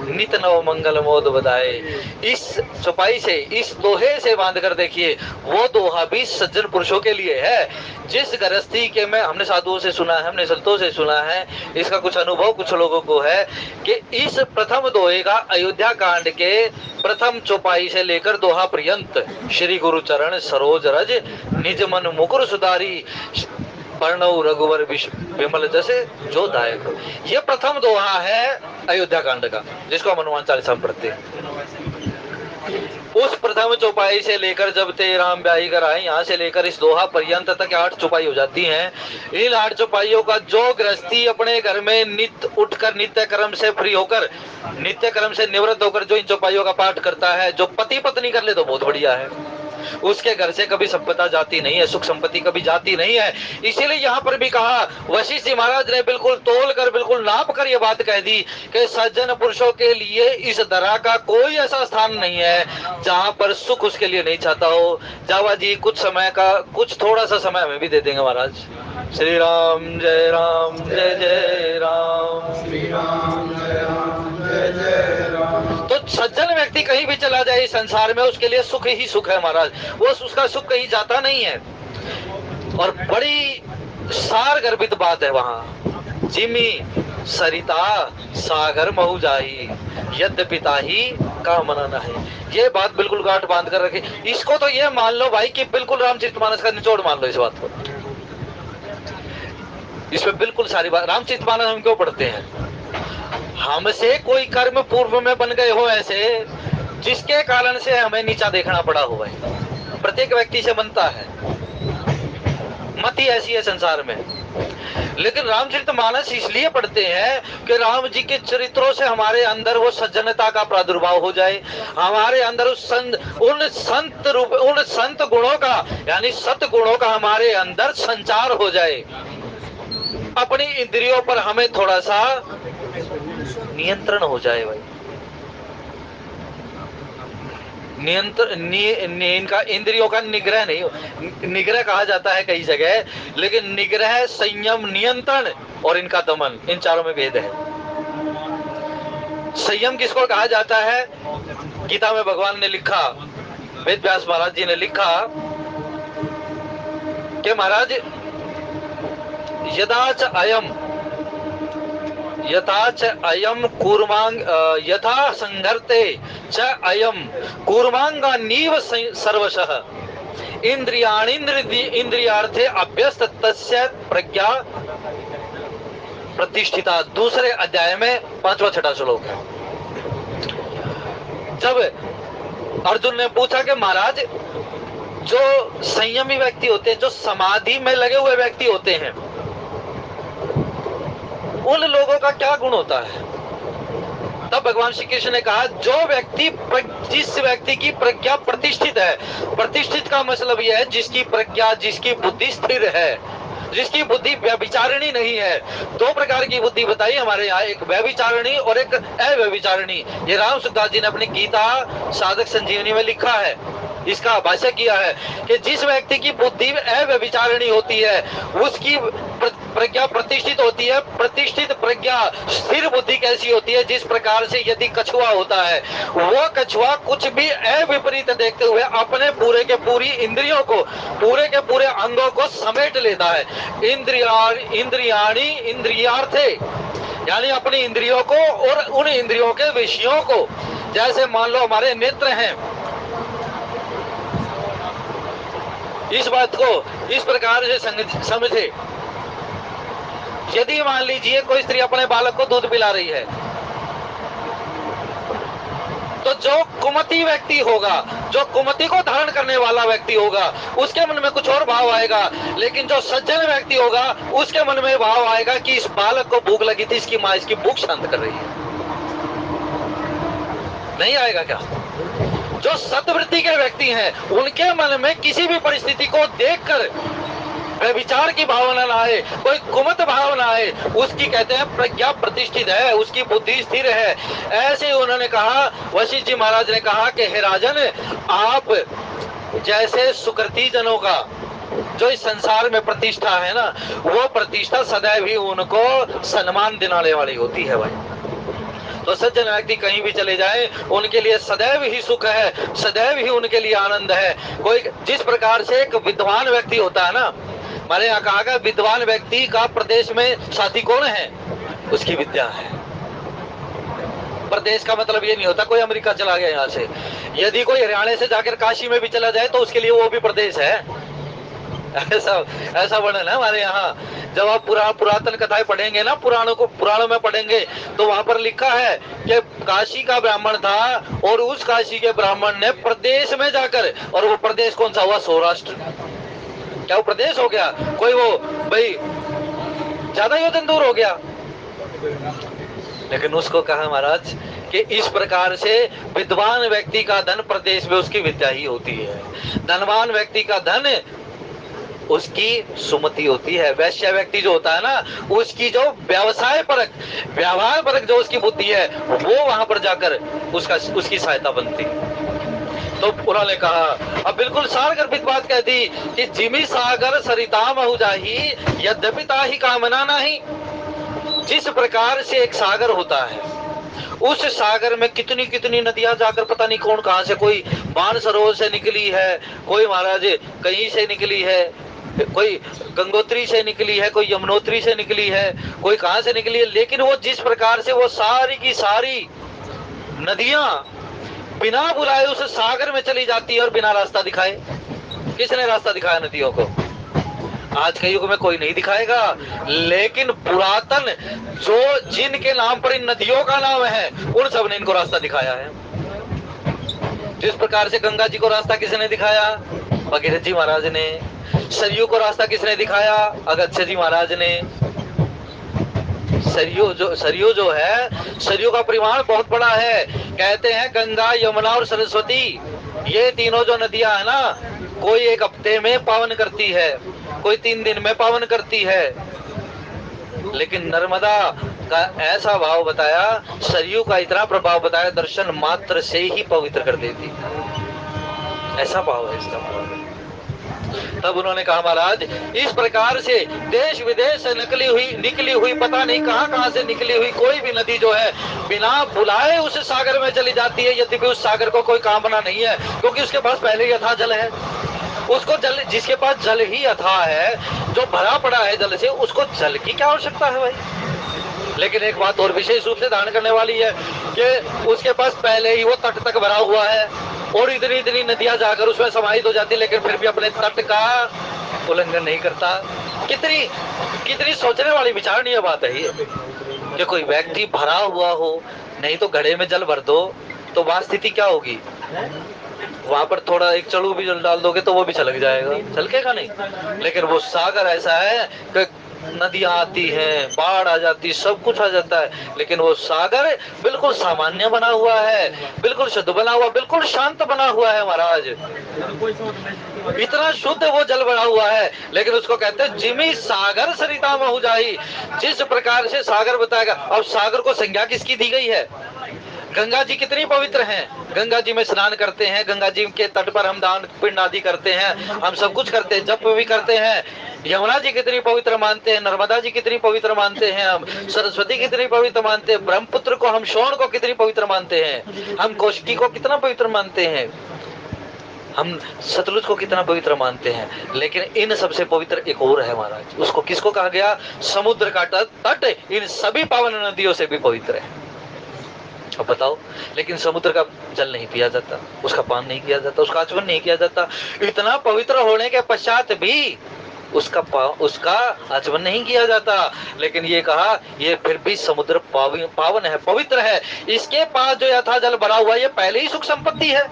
नित नव मंगल मोद बधाए। इस चौपाई से, इस दोहे से बांध कर देखिए, वो दोहा भी सज्जन पुरुषों के लिए है। जिस गृहस्थी के में हमने साधुओं से सुना है, हमने संतों से सुना है, इसका कुछ अनुभव कुछ लोगों को है कि इस प्रथम दोहे का अयोध्या कांड के प्रथम चौपाई से लेकर दोहा पर्यंत, श्री गुरु चरण सरोज रज निज मन मुकुर सुधारी, पर्णव रघुवर विमल जैसे जो दायक। ये प्रथम दोहा है अयोध्या कांड का, जिसको हम हनुमान चालीसा पढ़ते हैं। उस प्रथम चौपाई से लेकर जब ते राम ब्याही कर आए, यहाँ से लेकर इस दोहा पर्यंत तक 8 चौपाई हो जाती हैं। इन 8 चौपाइयों का जो गृहस्थी अपने घर में नित्य उठकर नित्य कर्म से फ्री होकर, नित्य कर्म से निवृत्त होकर जो इन चौपाइयों का पाठ करता है, जो पति पत्नी कर ले तो बहुत बढ़िया है। उसके घर से कभी सभ्यता जाती नहीं है, सुख संपत्ति कभी जाती नहीं है। इसीलिए यहाँ पर भी कहा, वशिष्ठ जी महाराज ने बिल्कुल तोल कर, बिल्कुल नाप कर ये बात कह दी कि सज्जन पुरुषों के लिए इस धरा का कोई ऐसा स्थान नहीं है जहां पर सुख उसके लिए नहीं चाहता हो। जावा जी कुछ समय का, कुछ थोड़ा सा समय हमें भी दे देंगे महाराज। श्री राम जय राम, जय जय राम, श्री राम जय राम, जय जय राम। तो सज्जन व्यक्ति कहीं भी चला जाए इस संसार में, उसके लिए सुख ही सुख है महाराज, वो उसका सुख कहीं जाता नहीं है। और बड़ी सार गर्भित बात है वहां, जिमी सरिता सागर महु जाही, यद्यपिता ही का मनना है। ये बात बिल्कुल गांठ बांध कर रखे। इसको तो ये मान लो भाई कि बिल्कुल रामचरितमानस का निचोड़ मान लो इस बात को। इसमें बिल्कुल सारी बात, रामचरितमानस हम क्यों पढ़ते हैं? हमसे कोई कर्म पूर्व में बन गए हो ऐसे, जिसके कारण से हमें नीचा देखना पड़ा हो भाई। प्रत्येक व्यक्ति से बनता है, मति ऐसी है संसार में। लेकिन रामचरितमानस इसलिए पढ़ते हैं कि राम जी के चरित्रों से हमारे अंदर वो सज्जनता का प्रादुर्भाव हो जाए, हमारे अंदर उन संत गुणों का, यानी सत गुणों का हमारे अंदर संचार हो जाए। अपनी इंद्रियों पर हमें थोड़ा सा नियंत्रण हो जाए भाई। इनका इंद्रियों का निग्रह नहीं हो, निग्रह कहा जाता है कई जगह, लेकिन निग्रह, संयम, नियंत्रण और इनका दमन, इन चारों में भेद है। संयम किसको कहा जाता है? गीता में भगवान ने लिखा, वेद व्यास महाराज जी ने लिखा कि महाराज यथाच अयम कूर्मांग यथा संघर्ते च अयम कूर्मांगा नीव सर्वशः इंद्रियार्थे अभ्यस्त तस्य प्रज्ञा प्रतिष्ठिता। दूसरे अध्याय में 5वां छठा श्लोक है। जब अर्जुन ने पूछा कि महाराज जो संयमी व्यक्ति होते हैं, जो समाधि में लगे हुए व्यक्ति होते हैं, उन लोगों का क्या गुण होता है? तब भगवान श्री कृष्ण ने कहा, जिस व्यक्ति की प्रज्ञा प्रतिष्ठित है। प्रतिष्ठित का मतलब यह है जिसकी प्रज्ञा, जिसकी बुद्धि स्थिर है, जिसकी बुद्धि व्यभिचारिणी नहीं है। दो प्रकार की बुद्धि बताई हमारे यहाँ, एक व्यभिचारिणी और एक अव्यभिचारिणी। ये राम सुखदास जी ने अपनी गीता साधक संजीवनी में लिखा है, इसका भाष्य किया है कि जिस व्यक्ति की बुद्धि अव्यभिचारिणी होती है, उसकी प्रज्ञा प्रतिष्ठित होती है। प्रतिष्ठित प्रज्ञा, स्थिर बुद्धि कैसी होती है? जिस प्रकार से यदि कछुआ होता है, वो कछुआ कुछ भी अविपरीत देखते हुए अपने पूरे के पूरी इंद्रियों को, पूरे के पूरे अंगों को समेट लेता है। इंद्रियार्थे, यानी अपनी इंद्रियों को और उन इंद्रियों के विषयों को। जैसे मान लो हमारे नेत्र हैं, इस बात को इस प्रकार से समझे। यदि मान लीजिए कोई स्त्री अपने बालक को दूध पिला रही है, तो जो कुमति व्यक्ति होगा, जो कुमति को धारण करने वाला व्यक्ति होगा, उसके मन में कुछ और भाव आएगा। लेकिन जो सज्जन व्यक्ति होगा, उसके मन में भाव आएगा कि इस बालक को भूख लगी थी, इसकी माँ इसकी भूख शांत कर रही है। नहीं आएगा क्या? जो सत्वृत्ति के व्यक्ति हैं, उनके मन में किसी भी परिस्थिति को देखकर व्यभिचार की भावना ना आए, कोई कुमत भाव ना आए, उसकी कहते हैं प्रज्ञा प्रतिष्ठित है, उसकी बुद्धि स्थिर है। ऐसे उन्होंने कहा, वशिष्ठ जी महाराज ने कहा कि हे राजन, आप जैसे सुकृति जनों का जो इस संसार में प्रतिष्ठा है ना, वो प्रतिष्ठा सदैव ही उनको सम्मान दिलाने वाली होती है भाई। तो सज्जन व्यक्ति कहीं भी चले जाए, उनके लिए सदैव ही सुख है, सदैव ही उनके लिए आनंद है। कोई जिस प्रकार से एक विद्वान व्यक्ति होता है ना, हमारे यहाँ कहा गया विद्वान व्यक्ति का प्रदेश में साथी कौन है? उसकी विद्या है। प्रदेश का मतलब ये नहीं होता कोई अमेरिका चला गया यहाँ से। यदि कोई हरियाणा से जाकर काशी में भी चला जाए तो उसके लिए वो भी प्रदेश है। ऐसा वर्णन है हमारे यहाँ। जब आप पुरातन कथाएं पढ़ेंगे ना, पुराणों में पढ़ेंगे, तो वहां पर लिखा है कि काशी का ब्राह्मण था और उस काशी के ब्राह्मण ने प्रदेश में जाकर, और वो प्रदेश कौन सा हुआ? सौराष्ट्र। क्या वो प्रदेश हो गया? कोई वो भाई ज्यादा योजन दूर हो गया? लेकिन उसको कहा महाराज कि इस प्रकार से विद्वान व्यक्ति का धन प्रदेश में उसकी विद्या ही होती है, धनवान व्यक्ति का धन उसकी सुमति होती है, वैश्य व्यक्ति जो होता है ना उसकी जो व्यवसाय परक व्यवहार परक जो उसकी बुद्धि है वो वहां पर जाकर उसकी सहायता बनती। तो उन्होंने कहा, अब बिल्कुल सारगर्भित बात कह दी कि जिमी सागर सरिता महु जाही यद्यपि ताही कामना नहीं। जिस प्रकार से एक सागर होता है, उस सागर में कितनी कितनी नदियां जाकर पता नहीं कौन कहां से, कोई मानसरोवर से निकली है, कोई महाराज कहीं से निकली है, कोई गंगोत्री से निकली है, कोई यमुनोत्री से निकली है, कोई कहां से निकली है, लेकिन वो जिस प्रकार से वो सारी की सारी नदियां बिना बुलाए उस सागर में चली जाती है और बिना रास्ता दिखाए। किसने रास्ता दिखाया नदियों को? आज के युग में कोई नहीं दिखाएगा, लेकिन पुरातन जो जिनके नाम पर इन नदियों का नाम है उन सब ने इनको रास्ता दिखाया है। जिस प्रकार से गंगा जी को रास्ता किसने दिखाया? भगीरथ जी महाराज ने। सरयू को रास्ता किसने दिखाया? अगस्त्य जी महाराज ने। सरयू जो है, सरयू का परिमाण बहुत बड़ा है। कहते हैं गंगा, यमुना और सरस्वती ये तीनों जो नदियां है ना, कोई एक हफ्ते में पावन करती है, कोई 3 दिन में पावन करती है, लेकिन नर्मदा का ऐसा भाव बताया, सरयू का इतना प्रभाव बताया, दर्शन मात्र से ही पवित्र कर देती, ऐसा भाव है इसका। तब उन्होंने कहा, महाराज इस प्रकार से देश विदेश से निकली हुई पता नहीं कहां से निकली हुई कोई भी नदी जो है बिना बुलाए उस सागर में चली जाती है, यद्यपि उस सागर को कोई कामना नहीं है, क्योंकि उसके पास पहले ही अथाह जल है। उसको जल, जिसके पास जल ही अथाह है, जो भरा पड़ा है जल से, उसको जल की क्या आवश्यकता है भाई। लेकिन एक बात और विशेष रूप से ध्यान करने वाली है कि उसके पास पहले ही वो तट तक भरा हुआ है और इतनी इतनी नदियां जाकर उसमें समाहित हो जाती, लेकिन फिर भी अपने तट का उल्लंघन नहीं करता। कितनी सोचने वाली विचारणीय बात है ये कि कोई व्यक्ति भरा हुआ हो, नहीं तो घड़े में जल भर दो तो वहां स्थिति क्या होगी? वहां पर थोड़ा एक चड़ू भी जल डाल दोगे तो वो भी छलक जाएगा, छलकेगा नहीं। लेकिन वो सागर ऐसा है कि नदियां आती हैं, बाढ़ आ जाती, सब कुछ आ जाता है, लेकिन वो सागर बिल्कुल सामान्य बना हुआ है, बिल्कुल शुद्ध बना हुआ, बिल्कुल शांत बना हुआ है महाराज। इतना शुद्ध वो जल बना हुआ है, लेकिन उसको कहते हैं जिमी सागर सरिता महु जाही। जिस प्रकार से सागर बताएगा। अब सागर को संज्ञा किसकी दी गई है? गंगा जी कितनी पवित्र हैं, गंगा जी में स्नान करते हैं, गंगा जी के तट पर हम दान पिंड आदि करते हैं, हम सब कुछ करते हैं, जप भी करते हैं। यमुना जी कितनी पवित्र मानते हैं, नर्मदा जी कितनी पवित्र मानते हैं, हम सरस्वती कितनी पवित्र मानते हैं, ब्रह्मपुत्र को, हम शोण को कितनी पवित्र मानते हैं, हम कोशिकी को कितना पवित्र मानते हैं, हम सतलुज को कितना पवित्र मानते हैं। लेकिन इन सबसे पवित्र एक और है महाराज, उसको किसको कहा गया? समुद्र का तट इन सभी पावन नदियों से भी पवित्र है। अब बताओ, लेकिन समुद्र का जल नहीं पिया जाता, उसका पान नहीं किया जाता, उसका आचमन नहीं किया जाता। इतना पवित्र होने के पश्चात भी उसका आचमन नहीं किया जाता। लेकिन ये कहा, ये फिर भी समुद्र पावन है, पवित्र है। इसके पास जो यथा जल भरा हुआ, ये पहले ही सुख संपत्ति है,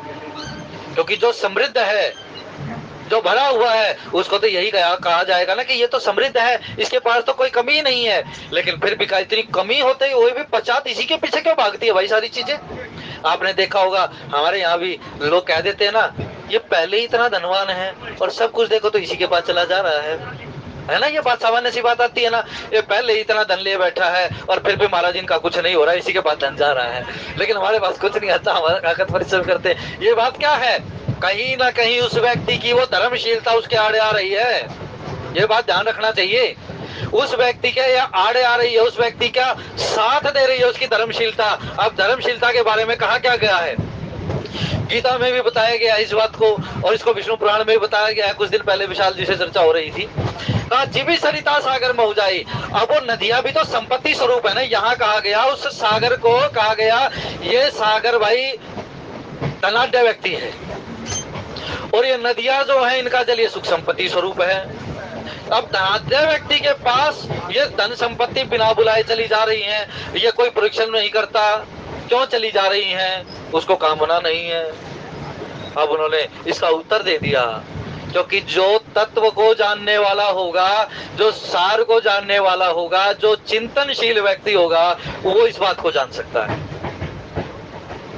क्योंकि जो समृद्ध है, जो भरा हुआ है, उसको तो यही कहा जाएगा ना कि ये तो समृद्ध है, इसके पास तो कोई कमी ही नहीं है। लेकिन फिर भी इतनी कमी होते ही वो भी पश्चात इसी के पीछे क्यों भागती है भाई सारी चीजें? आपने देखा होगा हमारे यहाँ भी लोग कह देते हैं ना, ये पहले ही इतना धनवान है और सब कुछ देखो तो इसी के पास चला जा रहा है ना। ये बात सामान्य सी बात आती है ना, ये पहले ही इतना धन ले बैठा है और फिर भी महाराज इनका कुछ नहीं हो रहा है, इसी के पास धन जा रहा है, लेकिन हमारे पास कुछ नहीं आता, हमारा ताकत परिश्रम करते। ये बात क्या है? कहीं ना कहीं उस व्यक्ति की वो धर्मशीलता उसके आड़े आ रही है, ये बात ध्यान रखना चाहिए। उस व्यक्ति के या आड़े आ रही है, उस व्यक्ति का साथ दे रही है उसकी धर्मशीलता। अब धर्मशीलता के बारे में कहा क्या गया है? गीता में भी बताया गया इस बात को, और इसको विष्णु पुराण में भी बताया गया है। कुछ दिन पहले विशाल जी से चर्चा हो रही थी, कहा जीवी सरिता सागर महु जाई। अब वो नदियां भी तो संपत्ति स्वरूप है ना। यहाँ कहा गया, उस सागर को कहा गया, ये सागर भाई धनाढ्य व्यक्ति है, और ये नदियां जो है इनका जल ये सुख संपत्ति स्वरूप है। अब धनाढ्य व्यक्ति के पास ये धन संपत्ति बिना बुलाए चली जा रही है, ये कोई परीक्षण नहीं करता क्यों चली जा रही हैं, उसको कामना नहीं है। अब उन्होंने इसका उत्तर दे दिया, क्योंकि जो तत्व को जानने वाला होगा, जो सार को जानने वाला होगा, जो चिंतनशील व्यक्ति होगा, वो इस बात को जान सकता है।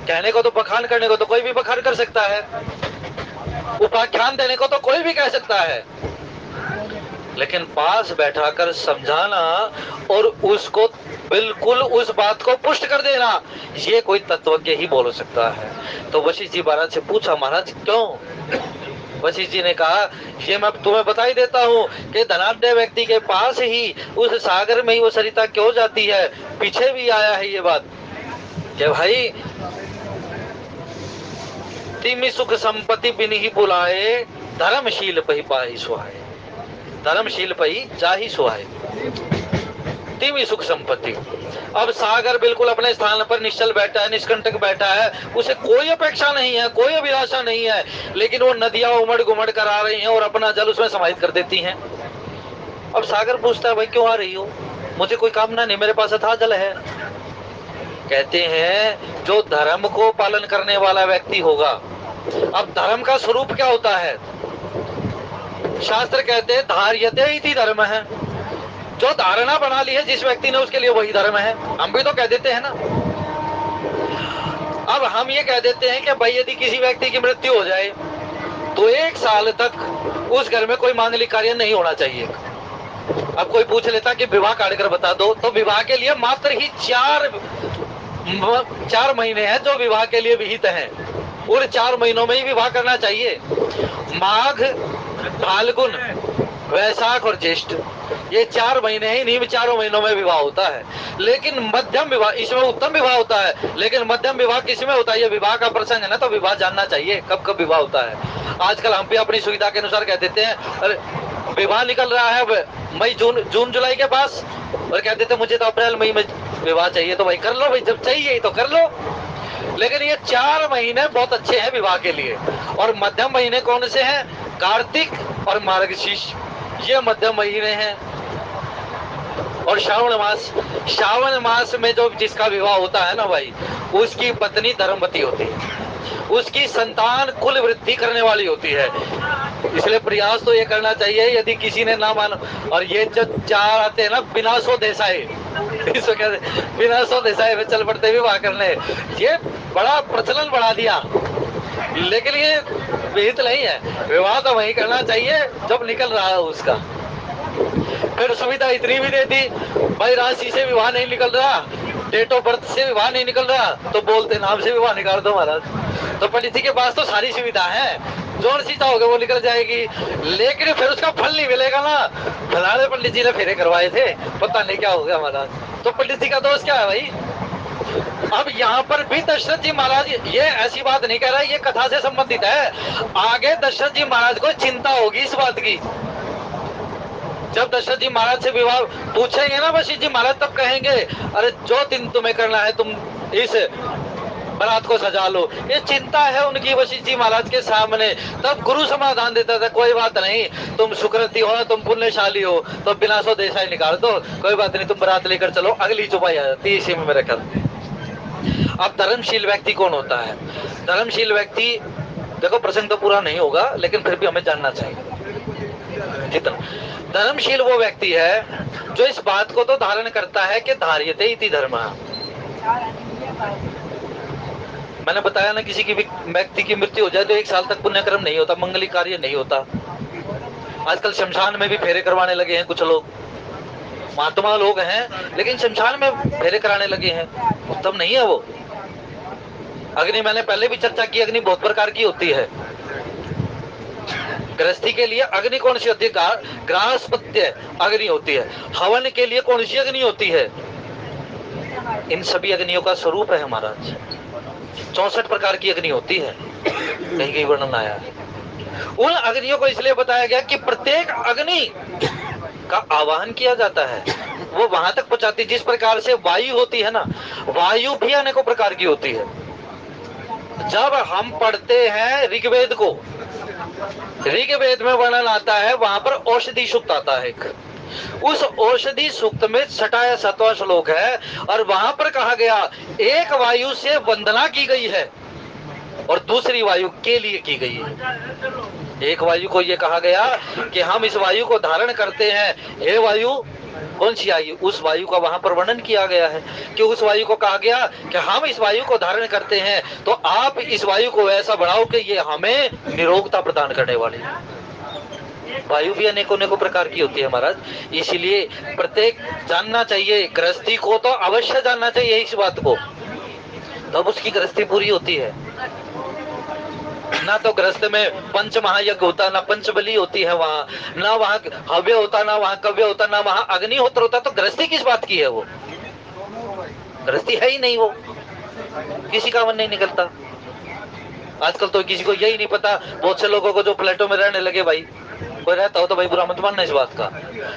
कहने को तो बखान करने को तो कोई भी बखान कर सकता है, उपाख्यान देने को तो कोई भी कह सकता है, लेकिन पास बैठाकर समझाना और उसको बिल्कुल उस बात को पुष्ट कर देना, ये कोई तत्वज्ञ ही बोल सकता है। तो वशिष्ठ जी महाराज से पूछा, महाराज क्यों? वशिष्ठ जी ने कहा, ये मैं तुम्हें बता ही देता हूँ कि धनाढ्य व्यक्ति के पास ही उस सागर में ही वो सरिता क्यों जाती है। पीछे भी आया है ये बात कि भाई तिमि सुख संपत्ति बिन ही बुलाए, धर्मशील पही पाही सुहाए, धर्मशील पही जाही सुहाए। तिमि सुख संपत्ति, अब सागर बिल्कुल अपने स्थान पर निश्चल बैठा है, निष्कंटक बैठा है, उसे कोई अपेक्षा नहीं है, कोई अभिलाषा नहीं है, लेकिन वो नदियां उमड़ घुमड़ कर आ रही हैं और अपना जल उसमें समाहित कर देती हैं। अब सागर पूछता है, भाई क्यों आ रही हो? मुझे कोई कामना नहीं, मेरे पास अथाह जल है। कहते हैं जो धर्म को पालन करने वाला व्यक्ति होगा, अब धर्म का स्वरूप क्या होता है? शास्त्र कहते हैं धार्यते इति धर्म है, जो धारणा बना ली है जिस व्यक्ति ने, उसके लिए वही धर्म है। हम भी तो कह देते हैं ना। अब हम ये कह देते हैं कि भाई यदि किसी व्यक्ति की मृत्यु हो जाए तो 1 साल तक उस घर में कोई मांगलिक कार्य नहीं होना चाहिए। अब कोई पूछ लेता कि विवाह कार्य कर बता दो, तो विवाह के लिए मात्र ही 4 महीने हैं जो विवाह के लिए विहित हैं, और 4 महीनों में ही विवाह करना चाहिए। माघ, फाल्गुन, वैशाख और ज्येष्ठ, ये 4 महीने ही, इन्हीं 4 महीनों में विवाह होता है। लेकिन मध्यम विवाह, इसमें उत्तम विवाह होता है, लेकिन मध्यम विवाह किसमें होता है? ये विवाह का प्रसंग है ना, तो विवाह जानना चाहिए कब कब विवाह होता है। आजकल हम भी अपनी सुविधा के अनुसार कह देते हैं, अरे विवाह निकल रहा है मई जून जुलाई के पास, और कह देते मुझे तो अप्रैल मई में विवाह चाहिए, तो भाई कर लो भाई, जब चाहिए तो कर लो। लेकिन ये 4 महीने बहुत अच्छे हैं विवाह के लिए। और मध्यम महीने कौन से हैं? कार्तिक और मार्गशीर्ष, ये मध्यम महीने हैं। और श्रावण मास में जो जिसका विवाह होता है ना भाई, उसकी पत्नी धर्मवती होती है, उसकी संतान कुल वृद्धि करने वाली होती है। इसलिए प्रयास तो ये करना चाहिए, यदि किसी ने ना मानो। और ये जो 4 आते हैं ना, बिना सो देसाई, इसको कहते बिना सो देसाई में चल पड़ते विवाह करने, ये बड़ा प्रचलन बढ़ा दिया। लेकिन ये विहित नहीं है, विवाह तो वही करना चाहिए जब निकल रहा है उसका। फिर सुविधा इतनी भी दे दी, भाई राशि से विवाह नहीं निकल रहा, डेट ऑफ बर्थ से विवाह नहीं निकल रहा, तो बोलते नाम से विवाह निकाल दो महाराज। तो पंडित जी के पास तो सारी सुविधा है, जो सी चाहोगे वो निकल जाएगी, लेकिन फिर उसका फल नहीं मिलेगा ना। फलाने पंडित जी ने फेरे करवाए थे, पता नहीं क्या हो गया महाराज, तो पंडित जी का दोष क्या है भाई? अब यहाँ पर भी दशरथ जी महाराज, ये ऐसी बात नहीं कह रहा, ये कथा से संबंधित है। आगे दशरथ जी महाराज को चिंता होगी इस बात की। जब दशरथ जी महाराज से विवाह पूछेंगे ना वशिष्ठ जी महाराज, तब कहेंगे अरे जो दिन तुम्हें करना है तुम इस बारात को सजा लो। ये चिंता है उनकी वशिष्ठ जी महाराज के सामने। तब गुरु समाधान देता था, कोई बात नहीं, तुम सुकृति हो, तुम पुण्यशाली हो, तो बिना सो देसाई निकाल दो, कोई बात नहीं, तुम बारात लेकर चलो, अगली चुपाई आ जाती है इसी में मेरे ख्याल। अब धर्मशील व्यक्ति कौन होता है? धर्मशील व्यक्ति, देखो प्रसंग तो पूरा नहीं होगा, लेकिन फिर भी हमें जानना चाहिए जितना। धर्मशील वो व्यक्ति है जो इस बात को तो धारण करता है कि धार्यते इति धर्म। मैंने बताया ना, किसी की व्यक्ति की मृत्यु हो जाए तो 1 साल तक पुण्यक्रम नहीं होता, मंगलिक कार्य नहीं होता। आजकल शमशान में भी फेरे करवाने लगे हैं कुछ लोग, महात्मा लोग हैं, लेकिन शमशान में फेरे कराने लगे हैं, उत्तम नहीं है वो। अग्नि, मैंने पहले भी चर्चा की, अग्नि बहुत प्रकार की होती है। गृहस्थी के लिए अग्नि कौन सी होती है? ग्राहस्पत्य अग्नि होती है। हवन के लिए कौन सी अग्नि होती है? इन सभी अग्नियों का स्वरूप है महाराज 64 प्रकार की अग्नि होती है, कहीं कहीं वर्णन आया है। उन अग्नियों को इसलिए बताया गया कि प्रत्येक अग्नि का आवाहन किया जाता है, वो वहां तक पहुंचाती। जिस प्रकार से वायु होती है ना, वायु भी अनेकों प्रकार की होती है। जब हम पढ़ते हैं ऋग्वेद को, ऋग्वेद में वर्णन आता है, वहां पर औषधि सूक्त आता है। उस औषधि सूक्त में 6वां या 7वां श्लोक है, और वहां पर कहा गया एक वायु से वंदना की गई है और दूसरी वायु के लिए की गई है। एक वायु को यह कहा गया कि हम इस वायु को धारण करते हैं, हे वायु कौन सी वायु? उस वायु का वहां पर वर्णन किया गया है कि उस वायु को कहा गया कि हम इस वायु को धारण करते हैं, तो आप इस वायु को ऐसा बढ़ाओ कि ये हमें निरोगता प्रदान करने वाली है। वायु भी अनेकों अनेकों प्रकार की होती है महाराज, इसीलिए प्रत्येक जानना चाहिए, गृहस्थी को तो अवश्य जानना चाहिए इस बात को, तब उसकी गृहस्थी पूरी होती है। ना तो गृहस्थ में पंच महायज्ञ होता, ना पंचबली होती है वहां, ना वहां हव्य होता, ना वहां कव्य होता, ना वहां अग्निहोत्र होता, तो गृहस्थी किस बात की है? वो गृहस्थी है ही नहीं, वो किसी का मन नहीं निकलता। आजकल तो किसी को यही नहीं पता, बहुत से लोगों को जो फ्लैटों में रहने लगे, भाई कोई रहता हो तो भाई बुरा मत मानना इस बात का,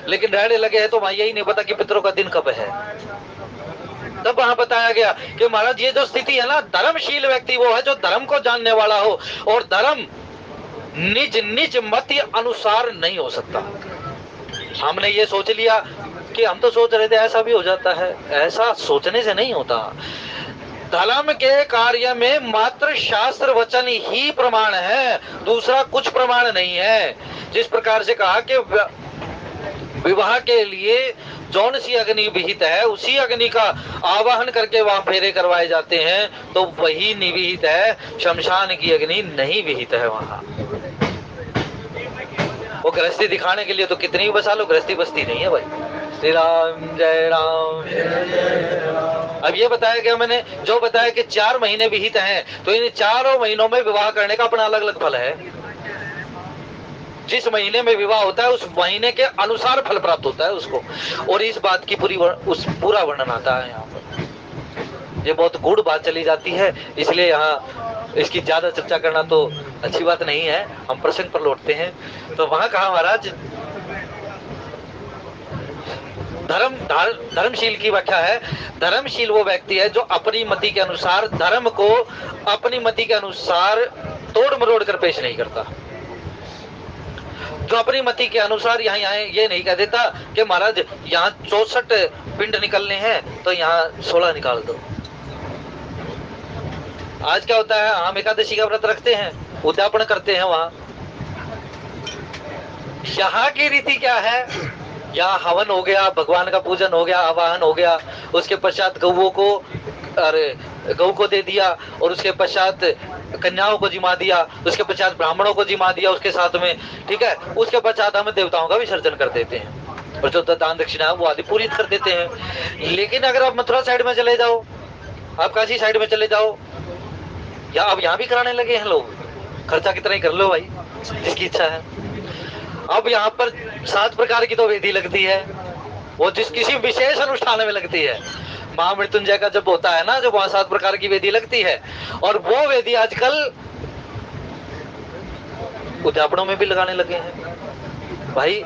लेकिन रहने लगे हैं तो वहां यही नहीं पता कि पितरों का दिन कब है। तब वहां बताया गया कि महाराज ये जो स्थिति है ना, धर्मशील व्यक्ति वो है जो धर्म को जानने वाला हो, और धर्म निज निज मत अनुसार नहीं हो सकता। हमने ये सोच लिया कि हम तो सोच रहे थे ऐसा भी हो जाता है, ऐसा सोचने से नहीं होता। धर्म के कार्य में मात्र शास्त्र वचन ही प्रमाण है, दूसरा कुछ प्रमाण नहीं है। जिस प्रकार से कहा कि विवाह के लिए जौन सी अग्नि विहित है, उसी अग्नि का आवाहन करके वहां फेरे करवाए जाते हैं, तो वही निविहित है, शमशान की अग्नि नहीं विहित है वहां। वो गृहस्थी दिखाने के लिए तो कितनी भी बसा लो, गृहस्थी बसती नहीं है भाई। श्री राम जय राम। अब ये बताया गया मैंने, जो बताया कि 4 महीने विहित हैं, तो इन 4 महीनों में विवाह करने का अपना अलग अलग फल है। जिस महीने में विवाह होता है उस महीने के अनुसार फल प्राप्त होता है उसको, और इस बात की पूरा वर्णन आता है यहाँ पर। ये बहुत गूढ़ बात चली जाती है, इसलिए यहाँ इसकी ज्यादा चर्चा करना तो अच्छी बात नहीं है। हम प्रसंग पर लौटते हैं। तो वहां कहा महाराज, धर्मशील की व्याख्या है, धर्मशील वो व्यक्ति है जो अपनी मति के अनुसार धर्म को अपनी मति के अनुसार तोड़ मरोड़ कर पेश नहीं करता। जो अपनी मति के अनुसार यहाँ ये नहीं कह देता कि महाराज यहाँ 64 पिंड निकलने हैं तो यहाँ 16 निकाल दो। आज क्या होता है, हम एकादशी का व्रत रखते हैं, उद्यापन करते हैं वहां। यहाँ की रीति क्या है, यहाँ हवन हो गया, भगवान का पूजन हो गया, आवाहन हो गया, उसके पश्चात गऊ को दे दिया, और उसके पश्चात कन्याओं को जिमा दिया, उसके पश्चात ब्राह्मणों को जिमा दिया उसके साथ में, ठीक है। उसके पश्चात हम देवताओं का विसर्जन कर देते हैं, और जो दान दक्षिणा वो आदि पूरी कर देते हैं। लेकिन अगर आप मथुरा साइड में चले जाओ, आप काशी साइड में चले जाओ, या अब यहाँ भी कराने लगे हैं लोग, खर्चा कितना ही कर लो भाई, जिसकी इच्छा है। अब यहाँ पर 7 प्रकार की तो वेदी लगती है, वो जिस किसी विशेष अनुष्ठान में लगती है। महामृत्युंजय का जब होता है ना, जब वहां 7 प्रकार की वेदी लगती है, और वो वेदी आजकल उद्यापनों में भी लगाने लगे हैं। भाई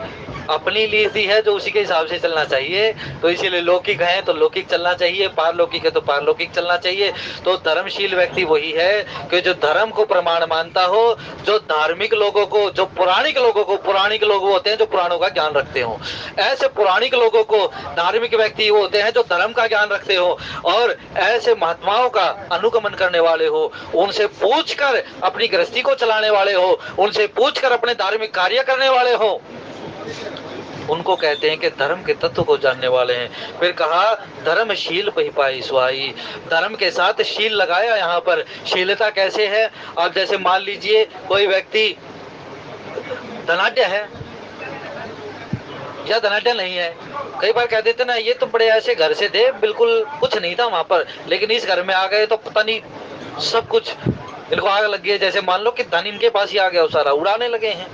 अपनी लीदी है जो उसी के हिसाब से चलना चाहिए, तो इसीलिए लौकिक है तो लौकिक चलना चाहिए, पारलौकिक है तो पारलौकिक चलना चाहिए। तो धर्मशील व्यक्ति वही है कि जो धर्म को प्रमाण मानता हो, जो धार्मिक लोगों को, जो पौराणिक लोगों को, पौराणिक लोग होते हैं जो पुराणों का ज्ञान रखते हो, ऐसे पौराणिक लोगों को धार्मिक व्यक्ति वो होते हैं जो धर्म का ज्ञान रखते हो, और ऐसे महात्माओं का अनुगमन करने वाले हो, उनसे पूछ कर अपनी गृहस्थी को चलाने वाले हो, उनसे पूछ कर अपने धार्मिक कार्य करने वाले हो, उनको कहते हैं कि धर्म के तत्व को जानने वाले हैं। फिर कहा धर्मशील पहिपाई सुहाई, धर्म के साथ शील लगाया। यहाँ पर शीलता कैसे है, अब जैसे मान लीजिए कोई व्यक्ति धनाढ्य है या धनाढ्य नहीं है, कई बार कह देते ना ये तो बड़े ऐसे घर से थे, बिल्कुल कुछ नहीं था वहां पर, लेकिन इस घर में आ गए तो पता नहीं सब कुछ इनको आग लग गई, जैसे मान लो कि धन इनके पास ही आ गया, सारा उड़ाने लगे हैं।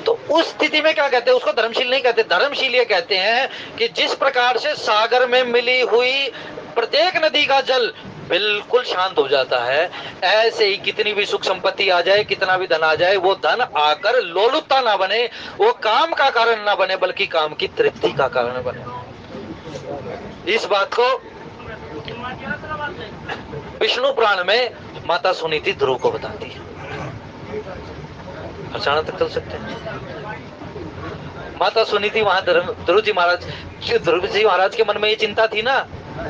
तो उस स्थिति में क्या कहते हैं, उसको धर्मशील नहीं कहते। धर्मशील ये कहते हैं कि जिस प्रकार से सागर में मिली हुई प्रत्येक नदी का जल बिल्कुल शांत हो जाता है, ऐसे ही कितनी भी सुख संपत्ति आ जाए, कितना भी धन आ जाए, वो धन आकर लोलुपता ना बने, वो काम का कारण ना बने, बल्कि काम की तृप्ति का कारण बने। इस बात को विष्णु पुराण में माता सुनीति ध्रुव को बताती है। अचानक तक चल सकते हैं। माता सुनीति वहां ध्रुव जी महाराज के मन में ये चिंता थी ना,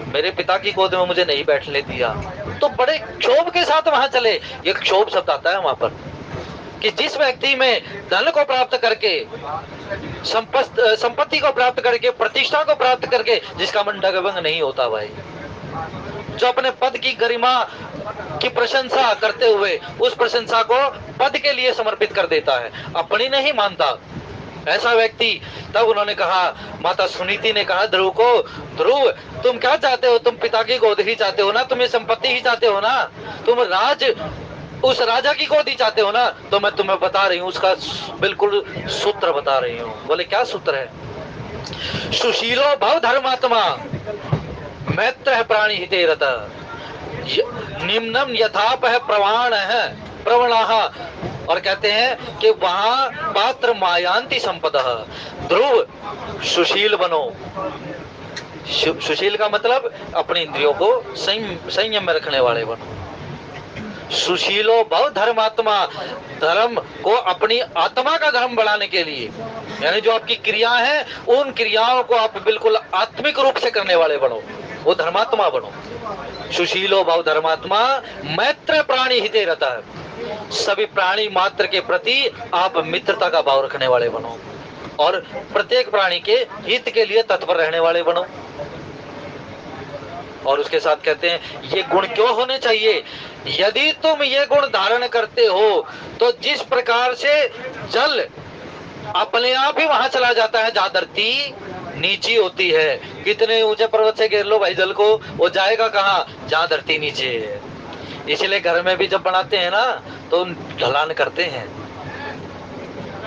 मेरे पिता की गोद में मुझे नहीं बैठने दिया, तो बड़े क्षोभ के साथ वहां चले। ये क्षोभ शब्द आता है वहां पर कि जिस व्यक्ति में धन को प्राप्त करके संपत्ति को प्राप्त करके, प्रतिष्ठा को प्राप्त करके जिसका मन डगमग नहीं होता भाई, जो अपने पद की गरिमा की प्रशंसा करते हुए उस प्रशंसा को पद के लिए समर्पित कर देता है, अपनी नहीं मानता, ऐसा व्यक्ति। तब उन्होंने कहा, माता सुनीति ने कहा ध्रुव को, ध्रुव तुम क्या चाहते हो? तुम पिता की गोद ही चाहते हो ना, तुम ये संपत्ति ही चाहते हो ना, तुम उस राजा की गोद ही चाहते हो ना? तो मैं तुम्हें बता रही हूँ, उसका बिल्कुल सूत्र बता रही हूँ। बोले क्या सूत्र है? सुशीलो भव धर्मात्मा मैत्र है प्राणी हिते रत निम्नम यथाप है प्रवाण है प्रवणाः। और कहते हैं कि वहां पात्र मायांति संपदा। ध्रुव सुशील बनो। सुशील का मतलब अपने इंद्रियों को संयम में रखने वाले बनो। सुशीलो भव धर्मात्मा, धर्म को अपनी आत्मा का धर्म बढ़ाने के लिए, यानी जो आपकी क्रिया है उन क्रियाओं को आप बिल्कुल आत्मिक रूप से करने वाले बनो, वो धर्मात्मा बनो। सुशीलो भव धर्मात्मा मैत्र प्राणी हिते रहता है, सभी प्राणी मात्र के प्रति आप मित्रता का भाव रखने वाले बनो और प्रत्येक प्राणी के हित के लिए तत्पर रहने वाले बनो। और उसके साथ कहते हैं ये गुण क्यों होने चाहिए? यदि तुम ये गुण धारण करते हो तो जिस प्रकार से जल अपने आप ही वहां चला जाता है जहां धरती नीची होती है, कितने ऊंचे पर्वत से घेर लो भाई जल को, वो जाएगा कहाँ? जहां धरती नीचे है। इसलिए घर में भी जब बनाते हैं ना तो ढलान करते हैं,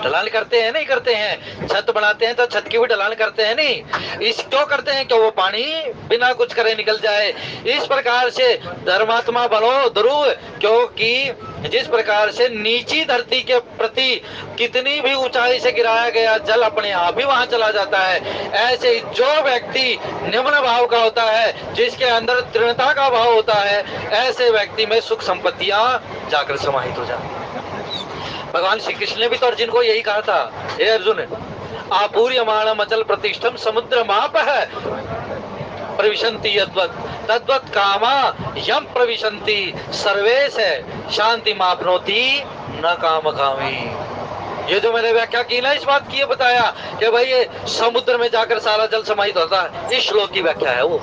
ढलान करते हैं नहीं करते हैं, छत बनाते हैं तो छत की भी ढलान करते हैं नहीं। इस क्यों करते हैं? कि वो पानी बिना कुछ करे निकल जाए। इस प्रकार से धर्मात्मा बनो ध्रुव, क्योंकि जिस प्रकार से नीची धरती के प्रति कितनी भी ऊंचाई से गिराया गया जल अपने आप ही वहां चला जाता है, ऐसे जो व्यक्ति निम्न भाव का होता है, जिसके अंदर तृणता का भाव होता है, ऐसे व्यक्ति में सुख संपत्तियां जाकर समाहित हो जाती है। भगवान श्री कृष्ण ने भी तो अर्जुन को यही कहा था, हे अर्जुन आपूर्यमाणम अचल प्रतिष्ठम समुद्र माप है प्रविशन्ति यद्वत् तद्वत् कामा यम प्रविशन्ति सर्वेश शांति मापनोति न काम कामी। ये जो मैंने व्याख्या की ना, इस बात की ये बताया कि भाई ये समुद्र में जाकर सारा जल समाहित होता है, इस श्लोक की व्याख्या है वो।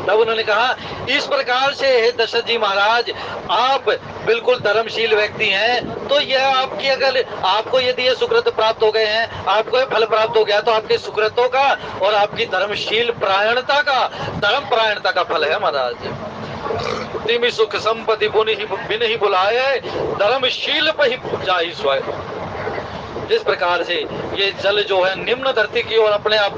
तब उन्होंने कहा इस प्रकार से हे दशरथ जी महाराज, आप बिल्कुल धर्मशील व्यक्ति हैं, तो यह आपकी, अगर आपको यदि ये सुकृत प्राप्त हो गए हैं, आपको ये फल प्राप्त हो गया, तो आपके सुकृतों का और आपकी धर्मशील प्रायणता का, धर्म प्रायणता का फल है महाराज। तिमि सुख संपत्ति बिन ही बुलाए धर्मशील पर ही जाहि स्वयं। जिस प्रकार से ये जल जो है निम्न धरती की ओर अपने आप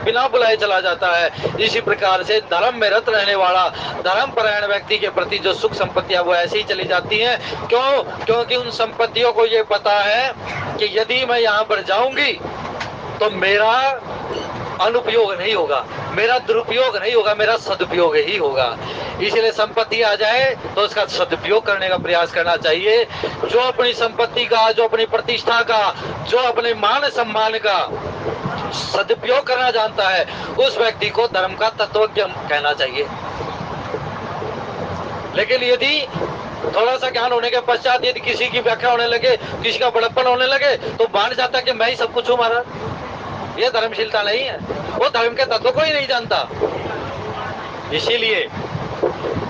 बिना बुलाए चला जाता है, इसी प्रकार से धर्म में रत रहने वाला धर्म परायण व्यक्ति के प्रति जो सुख संपत्तियां वो ऐसे ही चली जाती हैं। क्यों? क्योंकि उन संपत्तियों को ये पता है कि यदि मैं यहाँ पर जाऊंगी तो मेरा अनुपयोग नहीं होगा, मेरा दुरुपयोग नहीं होगा, मेरा सदुपयोग ही होगा। इसलिए संपत्ति आ जाए तो उसका सदुपयोग करने का प्रयास करना चाहिए। जो अपनी संपत्ति का, जो अपनी प्रतिष्ठा का, जो अपने मान सम्मान का सदुपयोग करना जानता है, उस व्यक्ति को धर्म का तत्वज्ञ कहना चाहिए। लेकिन यदि थोड़ा सा ज्ञान होने के पश्चात यदि किसी की व्याख्या होने लगे, किसी का बड़प्पन होने लगे, तो मान जाता कि मैं ही सब कुछ हूँ महाराज। ये धर्मशीलता नहीं है, वो धर्म के तत्व को ही नहीं जानता। इसीलिए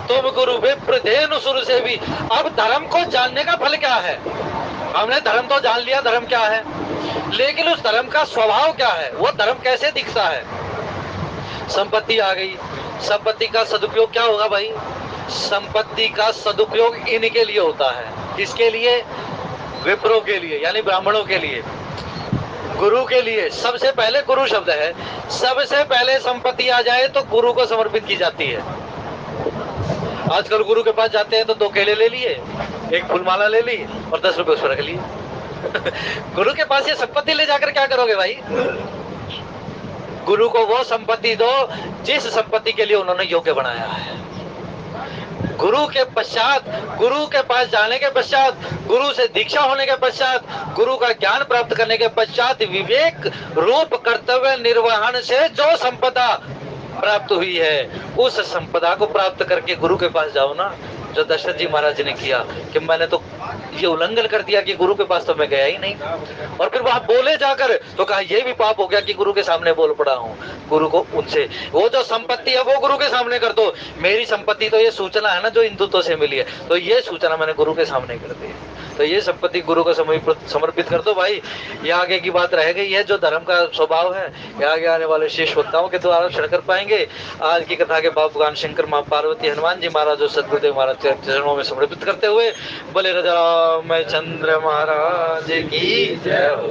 तुम गुरु विप्र धेनु सुर से भी, अब धर्म को जानने का फल क्या है? हमने धर्म तो जान लिया धर्म क्या है, लेकिन उस धर्म का स्वभाव क्या है, वो धर्म कैसे दिखता है? संपत्ति आ गई, संपत्ति का सदुपयोग क्या होगा भाई? संपत्ति का सदुपयोग इनके लिए होता है। किसके लिए? विप्रों के लिए, यानी ब्राह्मणों के लिए, गुरु के लिए। सबसे पहले गुरु शब्द है, सबसे पहले संपत्ति आ जाए तो गुरु को समर्पित की जाती है। आजकल गुरु के पास जाते हैं तो 2 केले ले लिए, एक फूलमाला ले ली और 10 रुपए उस पर रख लिए। गुरु के पास ये संपत्ति ले जाकर क्या करोगे भाई? गुरु को वो संपत्ति दो जिस संपत्ति के लिए उन्होंने योग्य बनाया है। गुरु के पश्चात, गुरु के पास जाने के पश्चात, गुरु से दीक्षा होने के पश्चात, गुरु का ज्ञान प्राप्त करने के पश्चात, विवेक रूप कर्तव्य निर्वहन से जो संपदा प्राप्त हुई है, उस संपदा को प्राप्त करके गुरु के पास जाओ ना, जो दशरथ जी महाराज जी ने किया कि मैंने तो ये उल्लंघन कर दिया कि गुरु के पास तो मैं गया ही नहीं, और फिर वहां बोले जाकर तो कहा ये भी पाप हो गया कि गुरु के सामने बोल पड़ा हूँ। गुरु को उनसे वो जो संपत्ति है वो गुरु के सामने कर दो, मेरी संपत्ति तो ये सूचना है ना जो हिंदुत्व से मिली है, तो ये सूचना मैंने गुरु के सामने कर दी, तो ये संपत्ति गुरु को समर्पित कर दो भाई। ये आगे की बात रह गई है, जो धर्म का स्वभाव है ये आगे आने वाले शेष वक्ताओं के द्वारा श्रवण कर पाएंगे। आज की कथा के भाव भगवान शंकर, मां पार्वती, हनुमान जी महाराज और सदगुरुदेव महाराज के चरणों में समर्पित करते हुए बोले राजा रामचंद्र महाराज की जय हो।